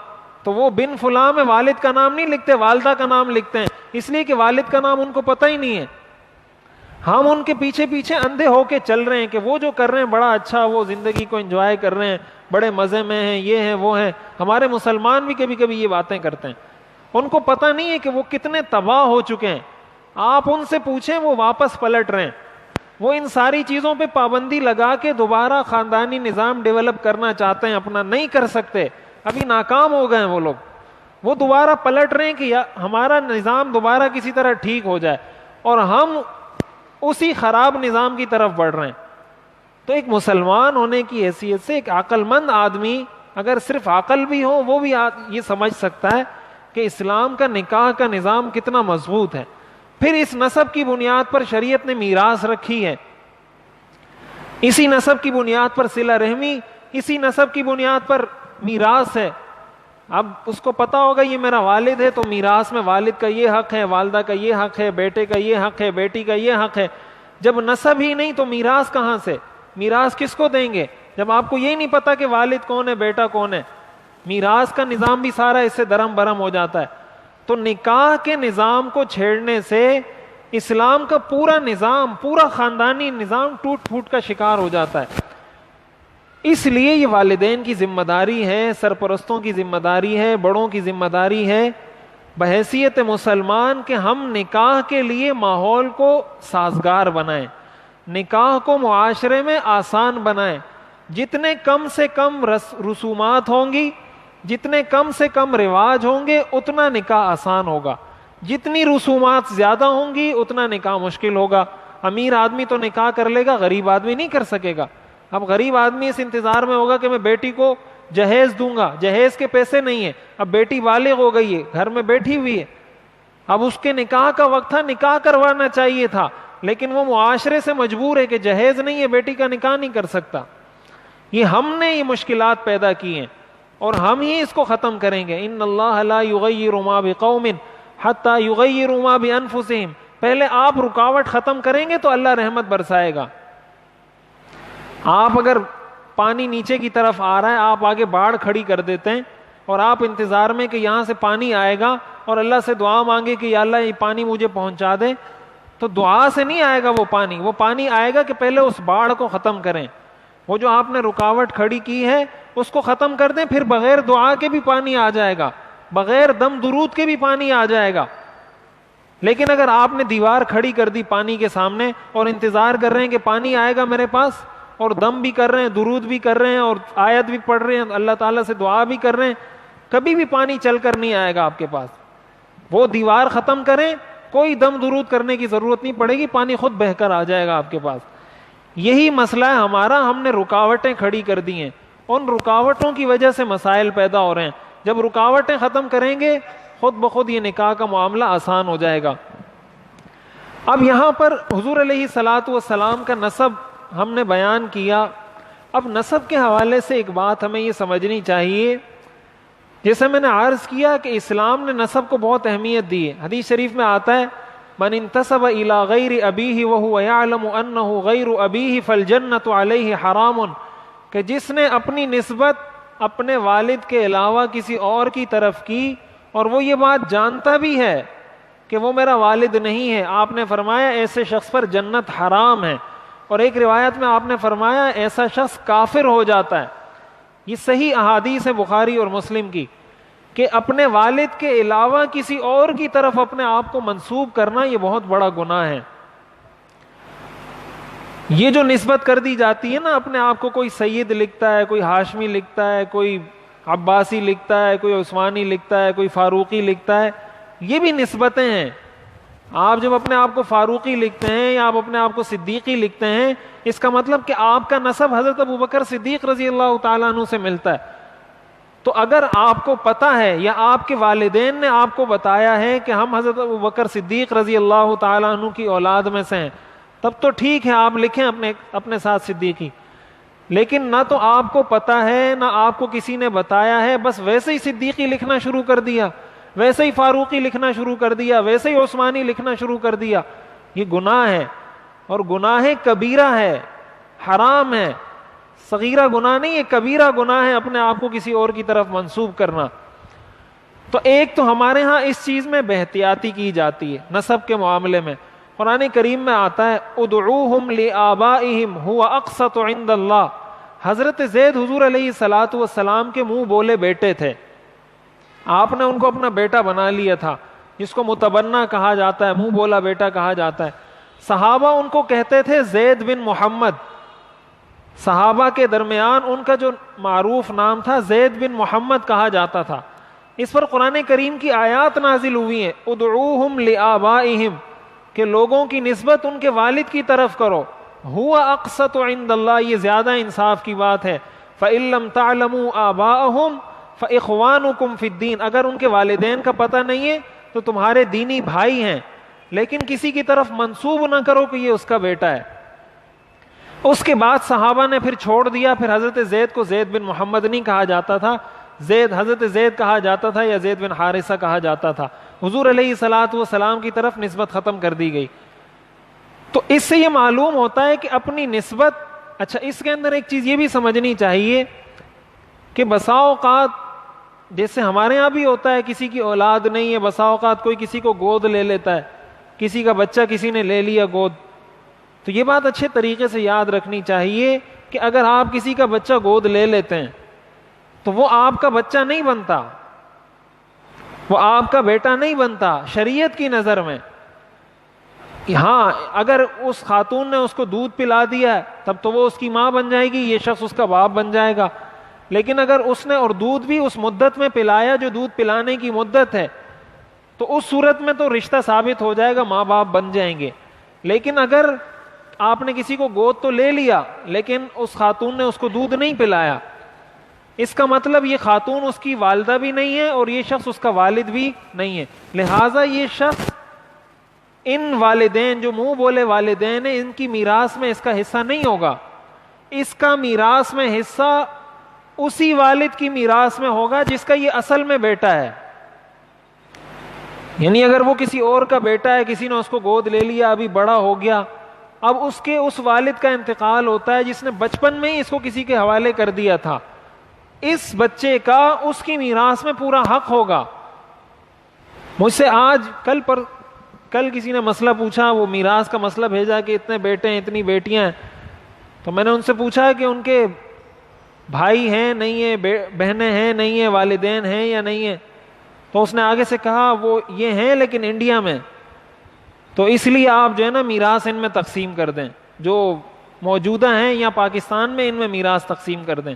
تو وہ بن فلاں میں والد کا نام نہیں لکھتے, والدہ کا نام لکھتے ہیں, اس لیے کہ والد کا نام ان کو پتہ ہی نہیں ہے. ہم ان کے پیچھے پیچھے اندھے ہو کے چل رہے ہیں کہ وہ جو کر رہے ہیں بڑا اچھا, وہ زندگی کو انجوائے کر رہے ہیں, بڑے مزے میں ہیں, یہ ہیں وہ ہیں. ہمارے مسلمان بھی کبھی کبھی یہ باتیں کرتے ہیں, ان کو پتہ نہیں ہے کہ وہ کتنے تباہ ہو چکے ہیں. آپ ان سے پوچھیں وہ واپس پلٹ رہے ہیں. وہ ان ساری چیزوں پہ پابندی لگا کے دوبارہ خاندانی نظام ڈیولپ کرنا چاہتے ہیں, اپنا نہیں کر سکتے, ابھی ناکام ہو گئے ہیں وہ لوگ. وہ دوبارہ پلٹ رہے ہیں کہ ہمارا نظام دوبارہ کسی طرح ٹھیک ہو جائے, اور ہم اسی خراب نظام کی طرف بڑھ رہے ہیں. تو ایک مسلمان ہونے کی حیثیت سے ایک عقل مند آدمی, اگر صرف عقل بھی ہو, وہ بھی یہ سمجھ سکتا ہے کہ اسلام کا نکاح کا نظام کتنا مضبوط ہے. پھر اس نسب کی بنیاد پر شریعت نے میراث رکھی ہے, اسی نسب کی بنیاد پر صلہ رحمی, اسی نسب کی بنیاد پر میراث ہے. اب اس کو پتا ہوگا یہ میرا والد ہے, تو میراث میں والد کا یہ حق ہے, والدہ کا یہ حق ہے, بیٹے کا یہ حق ہے, بیٹی کا یہ حق ہے. جب نسب ہی نہیں تو میراث کہاں سے؟ میراث کس کو دیں گے جب آپ کو یہی نہیں پتا کہ والد کون ہے, بیٹا کون ہے؟ میراث کا نظام بھی سارا اس سے درم برم ہو جاتا ہے. تو نکاح کے نظام کو چھیڑنے سے اسلام کا پورا نظام, پورا خاندانی نظام ٹوٹ پھوٹ کا شکار ہو جاتا ہے. اس لیے یہ والدین کی ذمہ داری ہے, سرپرستوں کی ذمہ داری ہے, بڑوں کی ذمہ داری ہے بحیثیت مسلمان کہ ہم نکاح کے لیے ماحول کو سازگار بنائیں, نکاح کو معاشرے میں آسان بنائیں. جتنے کم سے کم رسومات ہوں گی, جتنے کم سے کم رواج ہوں گے, اتنا نکاح آسان ہوگا. جتنی رسومات زیادہ ہوں گی اتنا نکاح مشکل ہوگا. امیر آدمی تو نکاح کر لے گا, غریب آدمی نہیں کر سکے گا. اب غریب آدمی اس انتظار میں ہوگا کہ میں بیٹی کو جہیز دوں گا, جہیز کے پیسے نہیں ہیں, اب بیٹی بالغ ہو گئی ہے, گھر میں بیٹھی ہوئی ہے, اب اس کے نکاح کا وقت تھا, نکاح کروانا چاہیے تھا, لیکن وہ معاشرے سے مجبور ہے کہ جہیز نہیں ہے, بیٹی کا نکاح نہیں کر سکتا. یہ ہم نے یہ مشکلات پیدا کی ہیں اور ہم ہی اس کو ختم کریں گے. ان اللہ لا یغیر ما بقوم حتی یغیروا ما بانفسہم. پہلے آپ رکاوٹ ختم کریں گے تو اللہ رحمت برسائے گا. آپ اگر پانی نیچے کی طرف آ رہا ہے, آپ آگے باڑھ کھڑی کر دیتے ہیں اور آپ انتظار میں کہ یہاں سے پانی آئے گا اور اللہ سے دعا مانگے کہ یا اللہ یہ پانی مجھے پہنچا دے, تو دعا سے نہیں آئے گا وہ پانی آئے گا کہ پہلے اس باڑھ کو ختم کریں. وہ جو آپ نے رکاوٹ کھڑی کی ہے اس کو ختم کر دیں, پھر بغیر دعا کے بھی پانی آ جائے گا, بغیر دم درود کے بھی پانی آ جائے گا. لیکن اگر آپ نے دیوار کھڑی کر دی پانی کے سامنے اور انتظار کر رہے ہیں کہ پانی آئے گا میرے پاس, اور دم بھی کر رہے ہیں, درود بھی کر رہے ہیں, اور آیت بھی پڑھ رہے ہیں, اللہ تعالیٰ سے دعا بھی کر رہے ہیں, کبھی بھی پانی چل کر نہیں آئے گا آپ کے پاس. وہ دیوار ختم کریں, کوئی دم درود کرنے کی ضرورت نہیں پڑے گی, پانی خود بہہ کر آ جائے گا آپ کے پاس. یہی مسئلہ ہے ہمارا, ہم نے رکاوٹیں کھڑی کر دی ہیں, ان رکاوٹوں کی وجہ سے مسائل پیدا ہو رہے ہیں. جب رکاوٹیں ختم کریں گے خود بخود یہ نکاح کا معاملہ آسان ہو جائے گا. اب یہاں پر حضور علیہ الصلوۃ والسلام کا نسب ہم نے بیان کیا. اب نسب کے حوالے سے ایک بات ہمیں یہ سمجھنی چاہیے, جیسے میں نے عرض کیا کہ اسلام نے نسب کو بہت اہمیت دی ہے. حدیث شریف میں آتا ہے من انتسب الى غیر ابیہ وهو یعلم انه غیر ابیہ فالجنۃ علیہ حرام, کہ جس نے اپنی نسبت اپنے والد کے علاوہ کسی اور کی طرف کی اور وہ یہ بات جانتا بھی ہے کہ وہ میرا والد نہیں ہے, آپ نے فرمایا ایسے شخص پر جنت حرام ہے. اور ایک روایت میں آپ نے فرمایا ایسا شخص کافر ہو جاتا ہے. یہ صحیح احادیث ہے بخاری اور مسلم کی. کہ اپنے والد کے علاوہ کسی اور کی طرف اپنے آپ کو منسوب کرنا یہ بہت بڑا گناہ ہے. یہ جو نسبت کر دی جاتی ہے نا اپنے آپ کو، کوئی سید لکھتا ہے، کوئی ہاشمی لکھتا ہے، کوئی عباسی لکھتا ہے، کوئی عثمانی لکھتا ہے، کوئی فاروقی لکھتا ہے، یہ بھی نسبتیں ہیں. آپ جب اپنے آپ کو فاروقی لکھتے ہیں یا آپ اپنے آپ کو صدیقی لکھتے ہیں، اس کا مطلب کہ آپ کا نسب حضرت ابوبکر صدیق رضی اللہ تعالیٰ عنہ سے ملتا ہے. تو اگر آپ کو پتا ہے یا آپ کے والدین نے آپ کو بتایا ہے کہ ہم حضرت ابوبکر صدیق رضی اللہ تعالیٰ عنہ کی اولاد میں سے ہیں، تب تو ٹھیک ہے، آپ لکھیں اپنے ساتھ صدیقی. لیکن نہ تو آپ کو پتا ہے نہ آپ کو کسی نے بتایا ہے، بس ویسے ہی صدیقی لکھنا شروع کر دیا، ویسے ہی فاروقی لکھنا شروع کر دیا، ویسے ہی عثمانی لکھنا شروع کر دیا. یہ گناہ ہے، اور گناہ کبیرہ ہے، حرام ہے. صغیرہ گناہ نہیں، یہ کبیرہ گناہ ہے اپنے آپ کو کسی اور کی طرف منسوب کرنا. تو ایک تو ہمارے ہاں اس چیز میں بے-احتیاطی کی جاتی ہے نسب کے معاملے میں. قرآن کریم میں آتا ہے ادعوہم لآبائہم هو اقسط عند اللہ. حضرت زید حضور علیہ الصلوۃ والسلام کے منہ بولے بیٹے تھے، آپ نے ان کو اپنا بیٹا بنا لیا تھا، جس کو متبنہ کہا جاتا ہے، منہ بولا بیٹا کہا جاتا ہے. صحابہ ان کو کہتے تھے زید بن محمد. صحابہ کے درمیان ان کا جو معروف نام تھا زید بن محمد کہا جاتا تھا. اس پر قرآن کریم کی آیات نازل ہوئی ہیں ادعوہم لآبائہم، کہ لوگوں کی نسبت ان کے والد کی طرف کرو. ہوا اقسط عند اللہ، یہ زیادہ انصاف کی بات ہے. فإن لم تعلموا آباءهم فإخوانكم في الدین، اگر ان کے والدین کا پتہ نہیں ہے تو تمہارے دینی بھائی ہیں، لیکن کسی کی طرف منسوب نہ کرو کہ یہ اس کا بیٹا ہے. اس کے بعد صحابہ نے پھر چھوڑ دیا، پھر حضرت زید کو زید بن محمد نہیں کہا جاتا تھا، حضرت زید کہا جاتا تھا یا زید بن حارثہ کہا جاتا تھا. حضور علیہ الصلوۃ والسلام کی طرف نسبت ختم کر دی گئی. تو اس سے یہ معلوم ہوتا ہے کہ اپنی نسبت، اچھا اس کے اندر ایک چیز یہ بھی سمجھنی چاہیے کہ بسا اوقات جیسے ہمارے ہاں بھی ہوتا ہے کسی کی اولاد نہیں ہے، بسا اوقات کوئی کسی کو گود لے لیتا ہے، کسی کا بچہ کسی نے لے لیا گود. تو یہ بات اچھے طریقے سے یاد رکھنی چاہیے کہ اگر آپ کسی کا بچہ گود لے لیتے ہیں تو وہ آپ کا بچہ نہیں بنتا، وہ آپ کا بیٹا نہیں بنتا شریعت کی نظر میں. ہاں اگر اس خاتون نے اس کو دودھ پلا دیا ہے تب تو وہ اس کی ماں بن جائے گی، یہ شخص اس کا باپ بن جائے گا. لیکن اگر اس نے اور دودھ بھی اس مدت میں پلایا جو دودھ پلانے کی مدت ہے تو اس صورت میں تو رشتہ ثابت ہو جائے گا، ماں باپ بن جائیں گے. لیکن اگر آپ نے کسی کو گود تو لے لیا لیکن اس خاتون نے اس کو دودھ نہیں پلایا، اس کا مطلب یہ خاتون اس کی والدہ بھی نہیں ہے اور یہ شخص اس کا والد بھی نہیں ہے. لہٰذا یہ شخص ان والدین جو منہ بولے والدین ہیں ان کی میراث میں اس کا حصہ نہیں ہوگا. اس کا میراث میں حصہ اسی والد کی میراث میں ہوگا جس کا یہ اصل میں بیٹا ہے. یعنی اگر وہ کسی اور کا بیٹا ہے، کسی نے اس کو گود لے لیا، ابھی بڑا ہو گیا، اب اس والد کا انتقال ہوتا ہے جس نے بچپن میں ہی اس کو کسی کے حوالے کر دیا تھا، اس بچے کا اس کی میراث میں پورا حق ہوگا. مجھ سے کل کسی نے مسئلہ پوچھا، وہ میراث کا مسئلہ بھیجا کہ اتنے بیٹے ہیں اتنی بیٹیاں ہیں. تو میں نے ان سے پوچھا کہ ان کے بھائی ہیں نہیں ہیں، بہنیں ہیں نہیں ہیں، والدین ہیں یا نہیں ہیں. تو اس نے آگے سے کہا وہ یہ ہیں لیکن انڈیا میں، تو اس لیے آپ جو ہے نا میراث ان میں تقسیم کر دیں، جو موجودہ ہیں یا پاکستان میں ان میں میراث تقسیم کر دیں.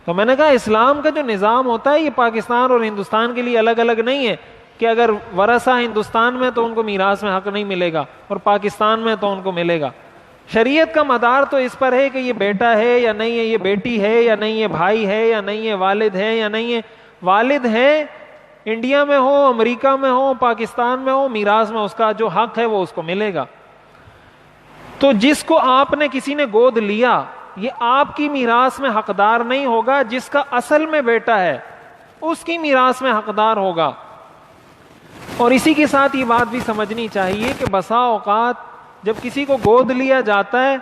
تو میں نے کہا اسلام کا جو نظام ہوتا ہے یہ پاکستان اور ہندوستان کے لیے الگ الگ نہیں ہے کہ اگر ورثہ ہندوستان میں تو ان کو میراث میں حق نہیں ملے گا اور پاکستان میں تو ان کو ملے گا. شریعت کا مدار تو اس پر ہے کہ یہ بیٹا ہے یا نہیں ہے، یہ بیٹی ہے یا نہیں ہے، بھائی ہے یا نہیں ہے، والد ہے یا نہیں ہے. والد ہے، انڈیا میں ہو، امریکہ میں ہو، پاکستان میں ہو، میراث میں اس کا جو حق ہے وہ اس کو ملے گا. تو جس کو آپ نے کسی نے گود لیا یہ آپ کی میراث میں حقدار نہیں ہوگا، جس کا اصل میں بیٹا ہے اس کی میراث میں حقدار ہوگا. اور اسی کے ساتھ یہ بات بھی سمجھنی چاہیے کہ بسا اوقات جب کسی کو گود لیا جاتا ہے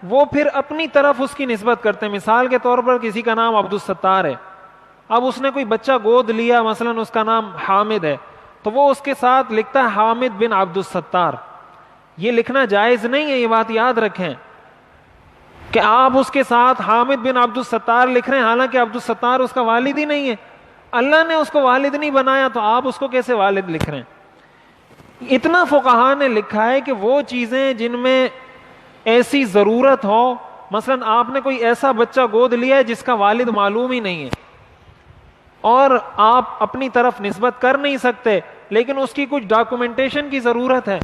وہ پھر اپنی طرف اس کی نسبت کرتے ہیں. مثال کے طور پر کسی کا نام عبدالستار ہے، اب اس نے کوئی بچہ گود لیا، مثلا اس کا نام حامد ہے، تو وہ اس کے ساتھ لکھتا ہے حامد بن عبدالستار. یہ لکھنا جائز نہیں ہے، یہ بات یاد رکھیں کہ آپ اس کے ساتھ حامد بن عبدالستار لکھ رہے ہیں، حالانکہ عبدالستار اس کا والد ہی نہیں ہے. اللہ نے اس کو والد نہیں بنایا تو آپ اس کو کیسے والد لکھ رہے ہیں؟ اتنا فقہا نے لکھا ہے کہ وہ چیزیں جن میں ایسی ضرورت ہو، مثلا آپ نے کوئی ایسا بچہ گود لیا ہے جس کا والد معلوم ہی نہیں ہے اور آپ اپنی طرف نسبت کر نہیں سکتے، لیکن اس کی کچھ ڈاکومنٹیشن کی ضرورت ہے،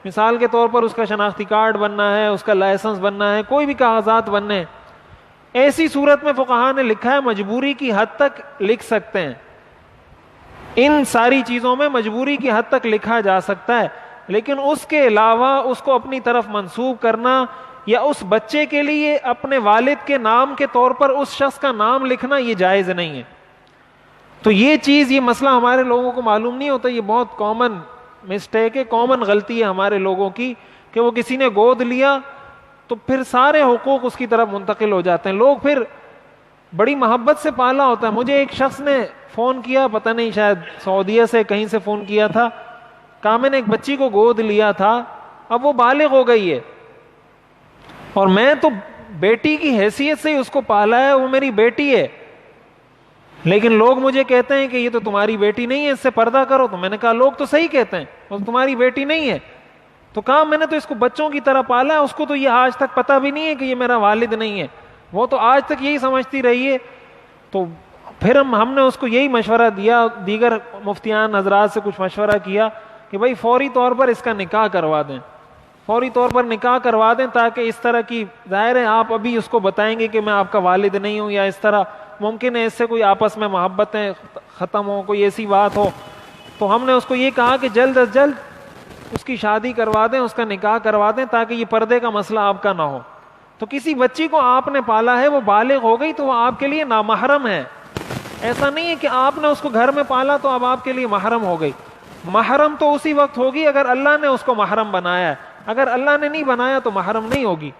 مثال کے طور پر اس کا شناختی کارڈ بننا ہے، اس کا لائسنس بننا ہے، کوئی بھی کاغذات بننے ہیں، ایسی صورت میں فقہا نے لکھا ہے مجبوری کی حد تک لکھ سکتے ہیں، ان ساری چیزوں میں مجبوری کی حد تک لکھا جا سکتا ہے، لیکن اس کے علاوہ اس کو اپنی طرف منسوب کرنا یا اس بچے کے لیے اپنے والد کے نام کے طور پر اس شخص کا نام لکھنا یہ جائز نہیں ہے۔ تو یہ چیز، یہ مسئلہ ہمارے لوگوں کو معلوم نہیں ہوتا، یہ بہت کامن مسٹیک ہے، کامن غلطی ہے ہمارے لوگوں کی کہ وہ کسی نے گود لیا تو پھر سارے حقوق اس کی طرف منتقل ہو جاتے ہیں، لوگ پھر بڑی محبت سے پالا ہوتا ہے۔ مجھے ایک شخص نے فون کیا، پتہ نہیں شاید سعودیہ سے کہیں سے فون کیا تھا، کہا میں نے ایک بچی کو گود لیا تھا، اب وہ بالغ ہو گئی ہے اور میں تو بیٹی کی حیثیت سے ہی اس کو پالا ہے، وہ میری بیٹی ہے، لیکن لوگ مجھے کہتے ہیں کہ یہ تو تمہاری بیٹی نہیں ہے، اس سے پردہ کرو۔ تو میں نے کہا لوگ تو صحیح کہتے ہیں، وہ تمہاری بیٹی نہیں ہے۔ تو کہا میں نے تو اس کو بچوں کی طرح پالا ہے، اس کو تو یہ آج تک پتہ بھی نہیں ہے کہ یہ میرا والد نہیں ہے، وہ تو آج تک یہی سمجھتی رہی ہے۔ تو پھر ہم نے اس کو یہی مشورہ دیا، دیگر مفتیان حضرات سے کچھ مشورہ کیا کہ بھائی فوری طور پر اس کا نکاح کروا دیں، فوری طور پر نکاح کروا دیں، تاکہ اس طرح کی، ظاہر ہے آپ ابھی اس کو بتائیں گے کہ میں آپ کا والد نہیں ہوں یا اس طرح، ممکن ہے اس سے کوئی آپس میں محبتیں ختم ہو، کوئی ایسی بات ہو۔ تو ہم نے اس کو یہ کہا کہ جلد از جلد اس کی شادی کروا دیں، اس کا نکاح کروا دیں، تاکہ یہ پردے کا مسئلہ آپ کا نہ ہو۔ تو کسی بچی کو آپ نے پالا ہے، وہ بالغ ہو گئی تو وہ آپ کے لیے نامحرم ہے، ایسا نہیں ہے کہ آپ نے اس کو گھر میں پالا تو اب آپ کے لیے محرم ہو گئی۔ محرم تو اسی وقت ہوگی اگر اللہ نے اس کو محرم بنایا ہے، اگر اللہ نے نہیں بنایا تو محرم نہیں ہوگی۔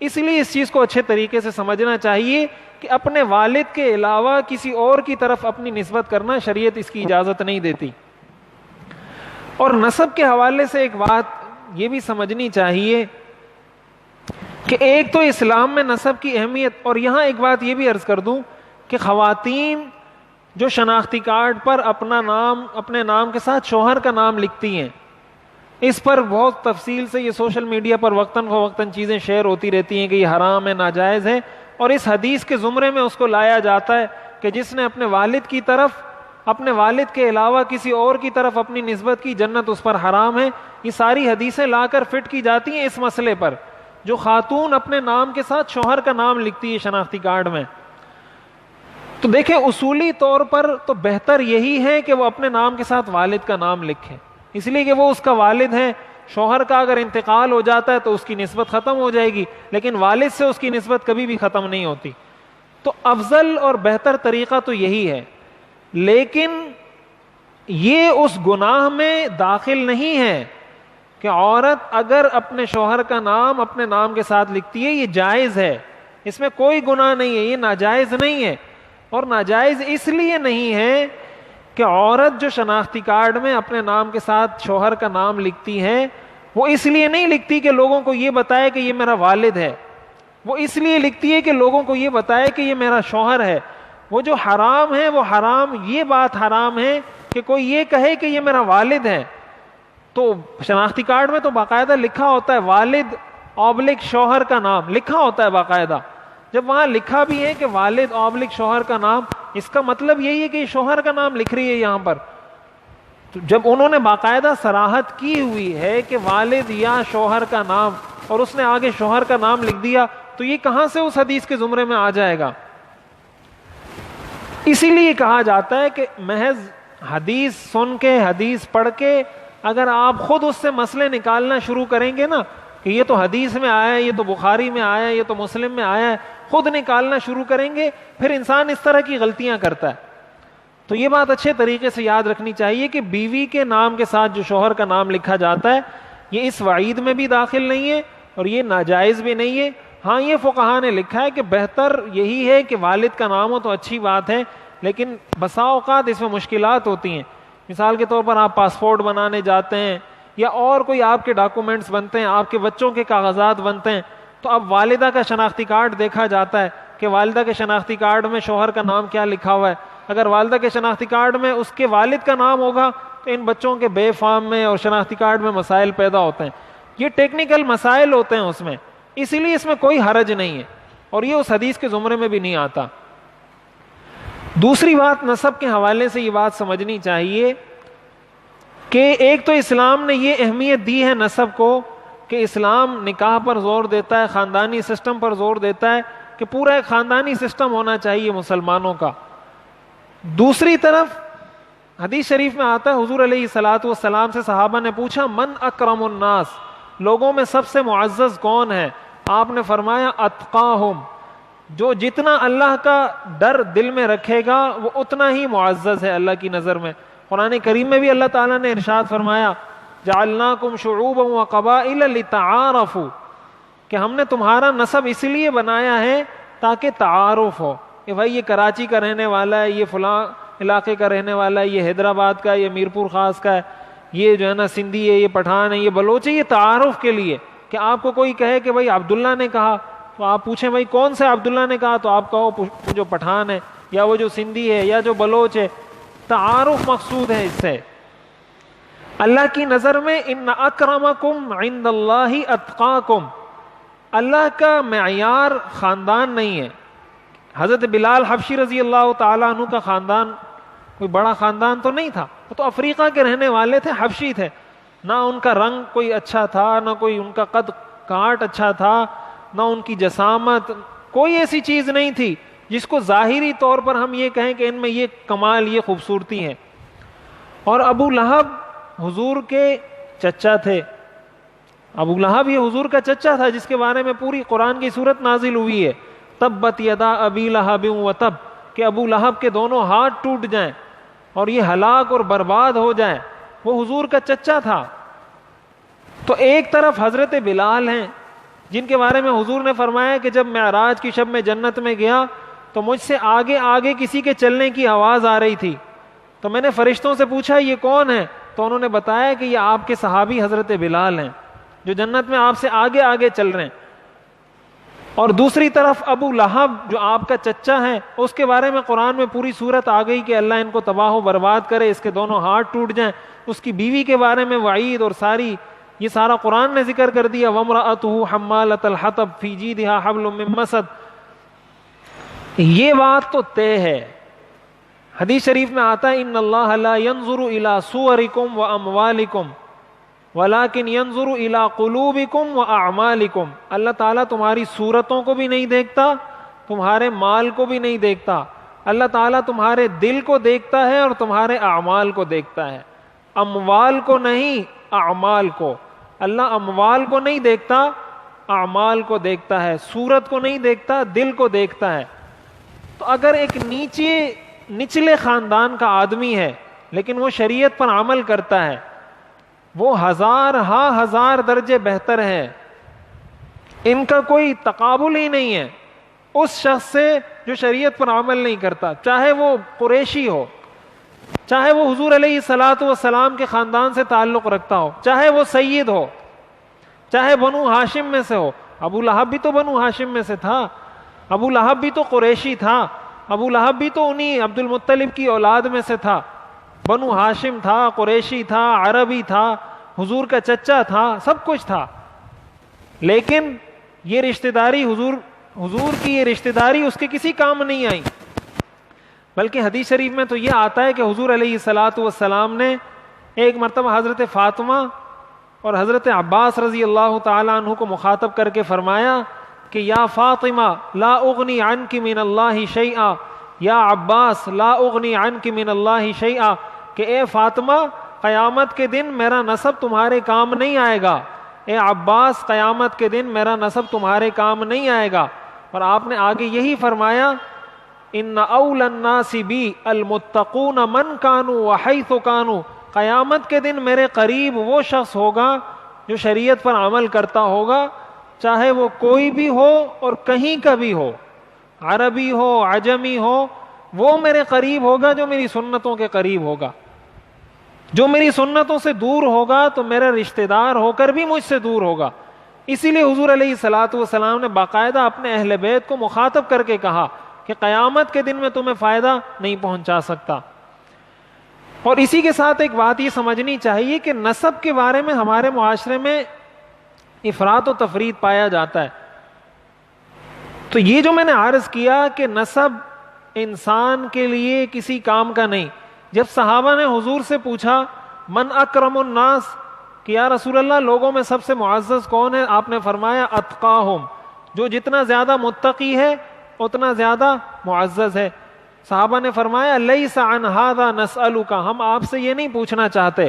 اس لیے اس چیز کو اچھے طریقے سے سمجھنا چاہیے کہ اپنے والد کے علاوہ کسی اور کی طرف اپنی نسبت کرنا شریعت اس کی اجازت نہیں دیتی۔ اور نسب کے حوالے سے ایک بات یہ بھی سمجھنی چاہیے کہ ایک تو اسلام میں نسب کی اہمیت، اور یہاں ایک بات یہ بھی عرض کر دوں کہ خواتین جو شناختی کارڈ پر اپنا نام، اپنے نام کے ساتھ شوہر کا نام لکھتی ہیں، اس پر بہت تفصیل سے یہ سوشل میڈیا پر وقتاً فوقتاً چیزیں شیئر ہوتی رہتی ہیں کہ یہ حرام ہے، ناجائز ہے، اور اس حدیث کے زمرے میں اس کو لایا جاتا ہے کہ جس نے اپنے والد کی طرف، اپنے والد کے علاوہ کسی اور کی طرف اپنی نسبت کی، جنت اس پر حرام ہے۔ یہ ساری حدیثیں لا کر فٹ کی جاتی ہیں اس مسئلے پر، جو خاتون اپنے نام کے ساتھ شوہر کا نام لکھتی ہے شناختی کارڈ میں۔ تو دیکھیں اصولی طور پر تو بہتر یہی ہے کہ وہ اپنے نام کے ساتھ والد کا نام لکھے، اس لیے کہ وہ اس کا والد ہے۔ شوہر کا اگر انتقال ہو جاتا ہے تو اس کی نسبت ختم ہو جائے گی، لیکن والد سے اس کی نسبت کبھی بھی ختم نہیں ہوتی۔ تو افضل اور بہتر طریقہ تو یہی ہے، لیکن یہ اس گناہ میں داخل نہیں ہے کہ عورت اگر اپنے شوہر کا نام اپنے نام کے ساتھ لکھتی ہے، یہ جائز ہے، اس میں کوئی گناہ نہیں ہے، یہ ناجائز نہیں ہے۔ اور ناجائز اس لیے نہیں ہے کہ عورت جو شناختی کارڈ میں اپنے نام کے ساتھ شوہر کا نام لکھتی ہے، وہ اس لیے نہیں لکھتی کہ لوگوں کو یہ بتائے کہ یہ میرا والد ہے، وہ اس لیے لکھتی ہے کہ لوگوں کو یہ بتائے کہ یہ میرا شوہر ہے۔ وہ جو حرام ہے وہ حرام، یہ بات حرام ہے کہ کوئی یہ کہے کہ یہ میرا والد ہے۔ تو شناختی کارڈ میں تو باقاعدہ لکھا ہوتا ہے والد / شوہر کا نام لکھا ہوتا ہے باقاعدہ، جب وہاں لکھا بھی ہے کہ والد / شوہر کا نام، اس کا مطلب یہی ہے کہ شوہر کا نام لکھ رہی ہے یہاں پر۔ تو جب انہوں نے باقاعدہ صراحت کی ہوئی ہے کہ والد یا شوہر کا نام، اور اس نے آگے شوہر کا نام لکھ دیا، تو یہ کہاں سے اس حدیث کے زمرے میں آ جائے گا؟ اسی لیے کہا جاتا ہے کہ محض حدیث سن کے، حدیث پڑھ کے اگر آپ خود اس سے مسئلے نکالنا شروع کریں گے نا کہ یہ تو حدیث میں آیا ہے، یہ تو بخاری میں آیا ہے، یہ تو مسلم میں آیا ہے، خود نکالنا شروع کریں گے، پھر انسان اس طرح کی غلطیاں کرتا ہے۔ تو یہ بات اچھے طریقے سے یاد رکھنی چاہیے کہ بیوی کے نام کے ساتھ جو شوہر کا نام لکھا جاتا ہے، یہ اس وعید میں بھی داخل نہیں ہے اور یہ ناجائز بھی نہیں ہے۔ ہاں یہ فقہا نے لکھا ہے کہ بہتر یہی ہے کہ والد کا نام ہو تو اچھی بات ہے، لیکن بسا اوقات اس میں مشکلات ہوتی ہیں۔ مثال کے طور پر آپ پاسپورٹ بنانے جاتے ہیں یا اور کوئی آپ کے ڈاکومنٹس بنتے ہیں، آپ کے بچوں کے کاغذات بنتے ہیں، تو اب والدہ کا شناختی کارڈ دیکھا جاتا ہے کہ والدہ کے شناختی کارڈ میں شوہر کا نام کیا لکھا ہوا ہے۔ اگر والدہ کے شناختی کارڈ میں اس کے والد کا نام ہوگا تو ان بچوں کے بے فام میں اور شناختی کارڈ میں مسائل پیدا ہوتے ہیں. یہ ٹیکنیکل مسائل ہوتے ہیں اس میں، اسی لیے اس میں کوئی حرج نہیں ہے، اور یہ اس حدیث کے زمرے میں بھی نہیں آتا. دوسری بات نسب کے حوالے سے یہ بات سمجھنی چاہیے کہ ایک تو اسلام نے یہ اہمیت دی ہے نسب کو کہ اسلام نکاح پر زور دیتا ہے، خاندانی سسٹم پر زور دیتا ہے کہ پورا ایک خاندانی سسٹم ہونا چاہیے مسلمانوں کا. دوسری طرف حدیث شریف میں آتا ہے حضور علیہ الصلوۃ والسلام سے صحابہ نے پوچھا من اکرم الناس، لوگوں میں سب سے معزز کون ہے؟ آپ نے فرمایا اتقاہم، جو جتنا اللہ کا ڈر دل میں رکھے گا وہ اتنا ہی معزز ہے اللہ کی نظر میں. قرآن کریم میں بھی اللہ تعالیٰ نے ارشاد فرمایا جعلناکم شعوبا وقبائل لتعارفوا، کہ ہم نے تمہارا نسب اس لیے بنایا ہے تاکہ تعارف ہو کہ بھائی یہ کراچی کا رہنے والا ہے، یہ فلاں علاقے کا رہنے والا ہے، یہ حیدرآباد کا ہے، یہ میرپور خاص کا ہے، یہ جو ہے نا سندھی ہے، یہ پٹھان ہے، یہ بلوچ ہے. یہ تعارف کے لیے کہ آپ کو کوئی کہے کہ بھائی عبداللہ نے کہا تو آپ پوچھیں بھائی کون سے عبداللہ نے کہا، تو آپ کہو جو پٹھان ہے یا وہ جو سندھی ہے یا جو بلوچ ہے. تعارف مقصود ہے اس سے. اللہ کی نظر میں ان اکرمکم عند اللہ اتقاکم، اللہ کا معیار خاندان نہیں ہے. حضرت بلال حبشی رضی اللہ تعالیٰ عنہ کا خاندان کوئی بڑا خاندان تو نہیں تھا، وہ تو افریقہ کے رہنے والے تھے، حبشی تھے. نہ ان کا رنگ کوئی اچھا تھا، نہ کوئی ان کا قد کاٹ اچھا تھا، نہ ان کی جسامت، کوئی ایسی چیز نہیں تھی جس کو ظاہری طور پر ہم یہ کہیں کہ ان میں یہ کمال، یہ خوبصورتی ہے. اور ابو لہب حضور کے چچا تھے. ابو لہب یہ حضور کا چچا تھا جس کے بارے میں پوری قرآن کی سورت نازل ہوئی ہے تبت یدا ابی لہب وتب، کہ ابو لہب کے دونوں ہاتھ ٹوٹ جائیں اور یہ ہلاک اور برباد ہو جائیں. وہ حضور کا چچا تھا. تو ایک طرف حضرت بلال ہیں جن کے بارے میں حضور نے فرمایا کہ جب معراج کی شب میں جنت میں گیا تو مجھ سے آگے آگے کسی کے چلنے کی آواز آ رہی تھی، تو میں نے فرشتوں سے پوچھا یہ کون ہے، تو انہوں نے بتایا کہ یہ آپ کے صحابی حضرت بلال ہیں جو جنت میں آپ سے آگے آگے چل رہے ہیں. اور دوسری طرف ابو لہب جو آپ کا چچا ہے، اس کے بارے میں قرآن میں پوری صورت آ گئی کہ اللہ ان کو تباہ و برباد کرے، اس کے دونوں ہاتھ ٹوٹ جائیں. اس کی بیوی کے بارے میں وعید اور یہ سارا قرآن نے ذکر کر دیا وَامْرَأَتُهُ حَمَّالَةَ الْحَطَبِ فِي جِيدِهَا حَبْلٌ مِّن مَّسَدٍ. یہ بات تو طے ہے. حدیث شریف میں آتا ہے ان اللہ لا ينظر الى صورکم واموالکم ولكن ينظر الى قلوبکم واعمالکم. اللہ تعالیٰ تمہاری صورتوں کو بھی نہیں دیکھتا، تمہارے مال کو بھی نہیں دیکھتا. اللہ تعالیٰ تمہارے دل کو دیکھتا ہے اور تمہارے اعمال کو دیکھتا ہے، اموال کو نہیں، اعمال کو. اللہ اموال کو نہیں دیکھتا، اعمال کو دیکھتا ہے. صورت کو نہیں دیکھتا، دل کو دیکھتا ہے. تو اگر ایک نچلے خاندان کا آدمی ہے لیکن وہ شریعت پر عمل کرتا ہے، وہ ہزار درجے بہتر ہے، ان کا کوئی تقابل ہی نہیں ہے اس شخص سے جو شریعت پر عمل نہیں کرتا، چاہے وہ قریشی ہو، چاہے وہ حضور علیہ الصلوۃ والسلام کے خاندان سے تعلق رکھتا ہو، چاہے وہ سید ہو، چاہے بنو ہاشم میں سے ہو. ابو لہب بھی تو بنو ہاشم میں سے تھا، ابو لہب بھی تو قریشی تھا، ابو لہب بھی تو انہی عبد المطلب کی اولاد میں سے تھا. بنو ہاشم تھا، قریشی تھا، عربی تھا، حضور کا چچا تھا، سب کچھ تھا. لیکن یہ رشتہ داری حضور کی یہ رشتہ داری اس کے کسی کام نہیں آئی. بلکہ حدیث شریف میں تو یہ آتا ہے کہ حضور علیہ الصلوۃ والسلام نے ایک مرتبہ حضرت فاطمہ اور حضرت عباس رضی اللہ تعالی عنہ کو مخاطب کر کے فرمایا کہ یا فاطمہ لا اغنی عنک من اللہ شیئا، یا عباس لا اغنی عنک من اللہ شیئا، کہ اے فاطمہ قیامت کے دن میرا نسب تمہارے کام نہیں آئے گا، اے عباس قیامت کے دن میرا نسب تمہارے کام نہیں آئے گا. اور آپ نے آگے یہی فرمایا ان اول الناس بی المتقون من کانوا وحیث کانوا، قیامت کے دن میرے قریب وہ شخص ہوگا جو شریعت پر عمل کرتا ہوگا، چاہے وہ کوئی بھی ہو اور کہیں کا بھی ہو، عربی ہو عجمی ہو، وہ میرے قریب ہوگا جو میری سنتوں کے قریب ہوگا. جو میری سنتوں سے دور ہوگا تو میرا رشتہ دار ہو کر بھی مجھ سے دور ہوگا. اسی لیے حضور علیہ الصلوۃ والسلام نے باقاعدہ اپنے اہل بیت کو مخاطب کر کے کہا کہ قیامت کے دن میں تمہیں فائدہ نہیں پہنچا سکتا۔ اور اسی کے ساتھ ایک بات یہ سمجھنی چاہیے کہ نسب کے بارے میں ہمارے معاشرے میں افراط و تفریط پایا جاتا ہے۔ تو یہ جو میں نے عرض کیا کہ نسب انسان کے لیے کسی کام کا نہیں، جب صحابہ نے حضور سے پوچھا من اکرم الناس، کہ یا رسول اللہ لوگوں میں سب سے معزز کون ہے، آپ نے فرمایا اتقاہم، جو جتنا زیادہ متقی ہے اتنا زیادہ معزز ہے۔ صحابہ نے فرمایا لیس عن ھذا نسألک، ہم آپ سے یہ نہیں پوچھنا چاہتے۔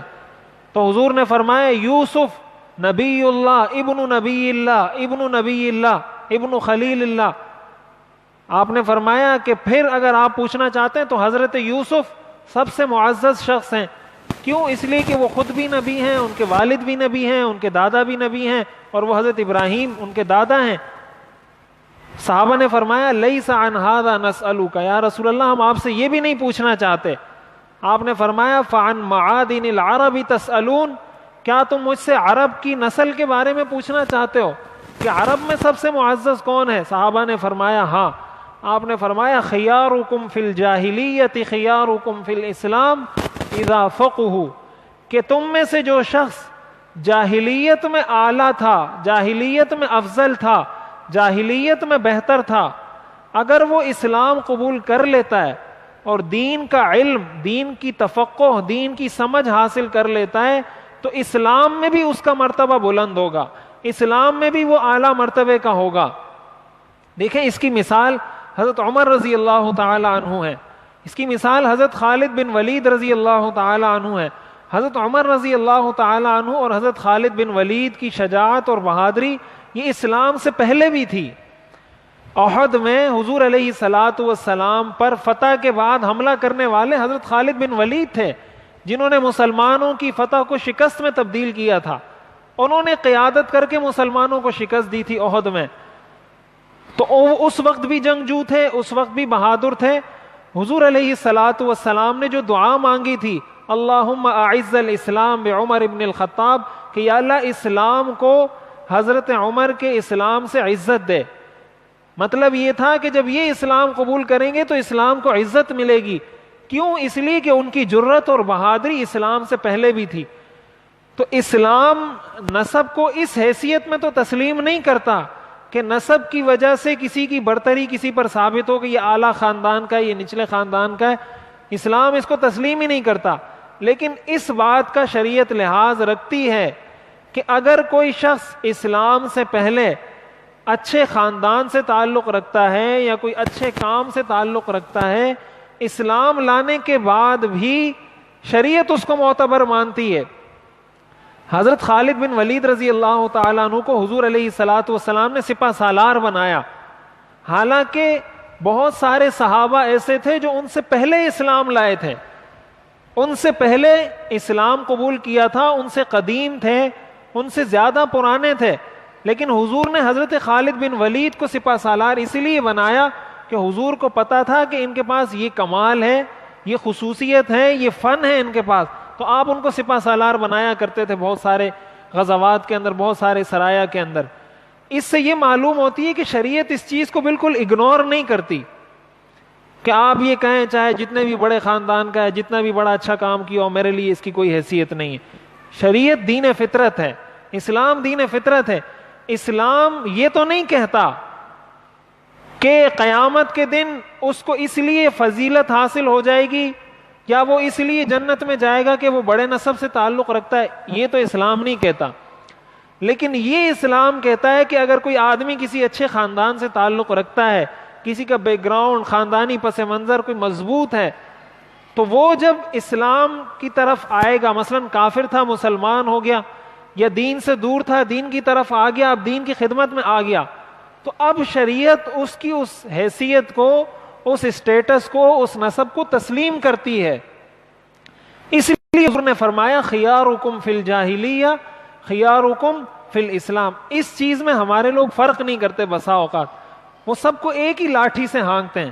تو حضور نے فرمایا یوسف نبی اللہ ابن نبی اللہ ابن نبی اللہ ابن خلیل اللہ۔ آپ نے فرمایا کہ پھر اگر آپ پوچھنا چاہتے ہیں تو حضرت یوسف سب سے معزز شخص ہیں۔ کیوں؟ اس لیے کہ وہ خود بھی نبی ہیں، ان کے والد بھی نبی ہیں، ان کے دادا بھی نبی ہیں، اور وہ حضرت ابراہیم ان کے دادا ہیں۔ صحابہ نے فرمایا لیس عن ھذا نسألک، یا رسول اللہ ہم آپ سے یہ بھی نہیں پوچھنا چاہتے۔ آپ نے فرمایا فعن معادن العرب تسألون، کیا تم مجھ سے عرب کی نسل کے بارے میں پوچھنا چاہتے ہو کہ عرب میں سب سے معزز کون ہے؟ صحابہ نے فرمایا ہاں۔ آپ نے فرمایا خیارکم فی الجاہلیت خیارکم فی الاسلام اذا فقہوا، کہ تم میں سے جو شخص جاہلیت میں اعلیٰ تھا، جاہلیت میں افضل تھا، جاہلیت میں بہتر تھا، اگر وہ اسلام قبول کر لیتا ہے اور دین کا علم، دین کی تفقہ، دین کی سمجھ حاصل کر لیتا ہے تو اسلام میں بھی اس کا مرتبہ بلند ہوگا، اسلام میں بھی وہ اعلیٰ مرتبے کا ہوگا۔ دیکھیں اس کی مثال حضرت عمر رضی اللہ تعالی عنہ ہے، اس کی مثال حضرت خالد بن ولید رضی اللہ تعالی عنہ ہے۔ حضرت عمر رضی اللہ تعالی عنہ اور حضرت خالد بن ولید کی شجاعت اور بہادری یہ اسلام سے پہلے بھی تھی۔ احد میں حضور علیہ الصلاۃ والسلام پر فتح کے بعد حملہ کرنے والے حضرت خالد بن ولید تھے، جنہوں نے مسلمانوں کی فتح کو شکست میں تبدیل کیا تھا۔ انہوں نے قیادت کر کے مسلمانوں کو شکست دی تھی احد میں، تو اس وقت بھی جنگجو تھے، اس وقت بھی بہادر تھے۔ حضور علیہ الصلاۃ والسلام نے جو دعا مانگی تھی اللہم اعز الاسلام بعمر ابن الخطاب، کہ یا اللہ اسلام کو حضرت عمر کے اسلام سے عزت دے، مطلب یہ تھا کہ جب یہ اسلام قبول کریں گے تو اسلام کو عزت ملے گی۔ کیوں؟ اس لیے کہ ان کی جرت اور بہادری اسلام سے پہلے بھی تھی۔ تو اسلام نسب کو اس حیثیت میں تو تسلیم نہیں کرتا کہ نسب کی وجہ سے کسی کی برتری کسی پر ثابت ہو کہ یہ اعلیٰ خاندان کا ہے، یہ نچلے خاندان کا ہے، اسلام اس کو تسلیم ہی نہیں کرتا۔ لیکن اس بات کا شریعت لحاظ رکھتی ہے کہ اگر کوئی شخص اسلام سے پہلے اچھے خاندان سے تعلق رکھتا ہے یا کوئی اچھے کام سے تعلق رکھتا ہے، اسلام لانے کے بعد بھی شریعت اس کو معتبر مانتی ہے۔ حضرت خالد بن ولید رضی اللہ تعالیٰ عنہ کو حضور علیہ الصلاۃ والسلام نے سپہ سالار بنایا، حالانکہ بہت سارے صحابہ ایسے تھے جو ان سے پہلے اسلام لائے تھے، ان سے پہلے اسلام قبول کیا تھا، ان سے قدیم تھے، ان سے زیادہ پرانے تھے، لیکن حضور نے حضرت خالد بن ولید کو سپہ سالار اس لیے بنایا کہ حضور کو پتا تھا کہ ان کے پاس یہ کمال ہے، یہ خصوصیت ہے، یہ فن ہے ان کے پاس، تو آپ ان کو سپہ سالار بنایا کرتے تھے بہت سارے غزوات کے اندر، بہت سارے سرایا کے اندر۔ اس سے یہ معلوم ہوتی ہے کہ شریعت اس چیز کو بالکل اگنور نہیں کرتی کہ آپ یہ کہیں چاہے جتنے بھی بڑے خاندان کا ہے، جتنا بھی بڑا اچھا کام کیا ہو، میرے لیے اس کی کوئی حیثیت نہیں ہے۔ شریعت دین فطرت ہے، اسلام دین فطرت ہے۔ اسلام یہ تو نہیں کہتا کہ قیامت کے دن اس کو اس لیے فضیلت حاصل ہو جائے گی یا وہ اس لیے جنت میں جائے گا کہ وہ بڑے نسب سے تعلق رکھتا ہے، یہ تو اسلام نہیں کہتا۔ لیکن یہ اسلام کہتا ہے کہ اگر کوئی آدمی کسی اچھے خاندان سے تعلق رکھتا ہے، کسی کا بیک گراؤنڈ، خاندانی پس منظر کوئی مضبوط ہے، تو وہ جب اسلام کی طرف آئے گا، مثلا کافر تھا مسلمان ہو گیا، یا دین سے دور تھا دین کی طرف آ گیا، اب دین کی خدمت میں آ گیا، تو اب شریعت اس کی اس حیثیت کو، اس اسٹیٹس کو، اس نسب کو تسلیم کرتی ہے۔ اس لیے حضور نے فرمایا خیارکم فی الجاہلیہ خیارکم فی الاسلام۔ اس چیز میں ہمارے لوگ فرق نہیں کرتے، بسا اوقات وہ سب کو ایک ہی لاٹھی سے ہانکتے ہیں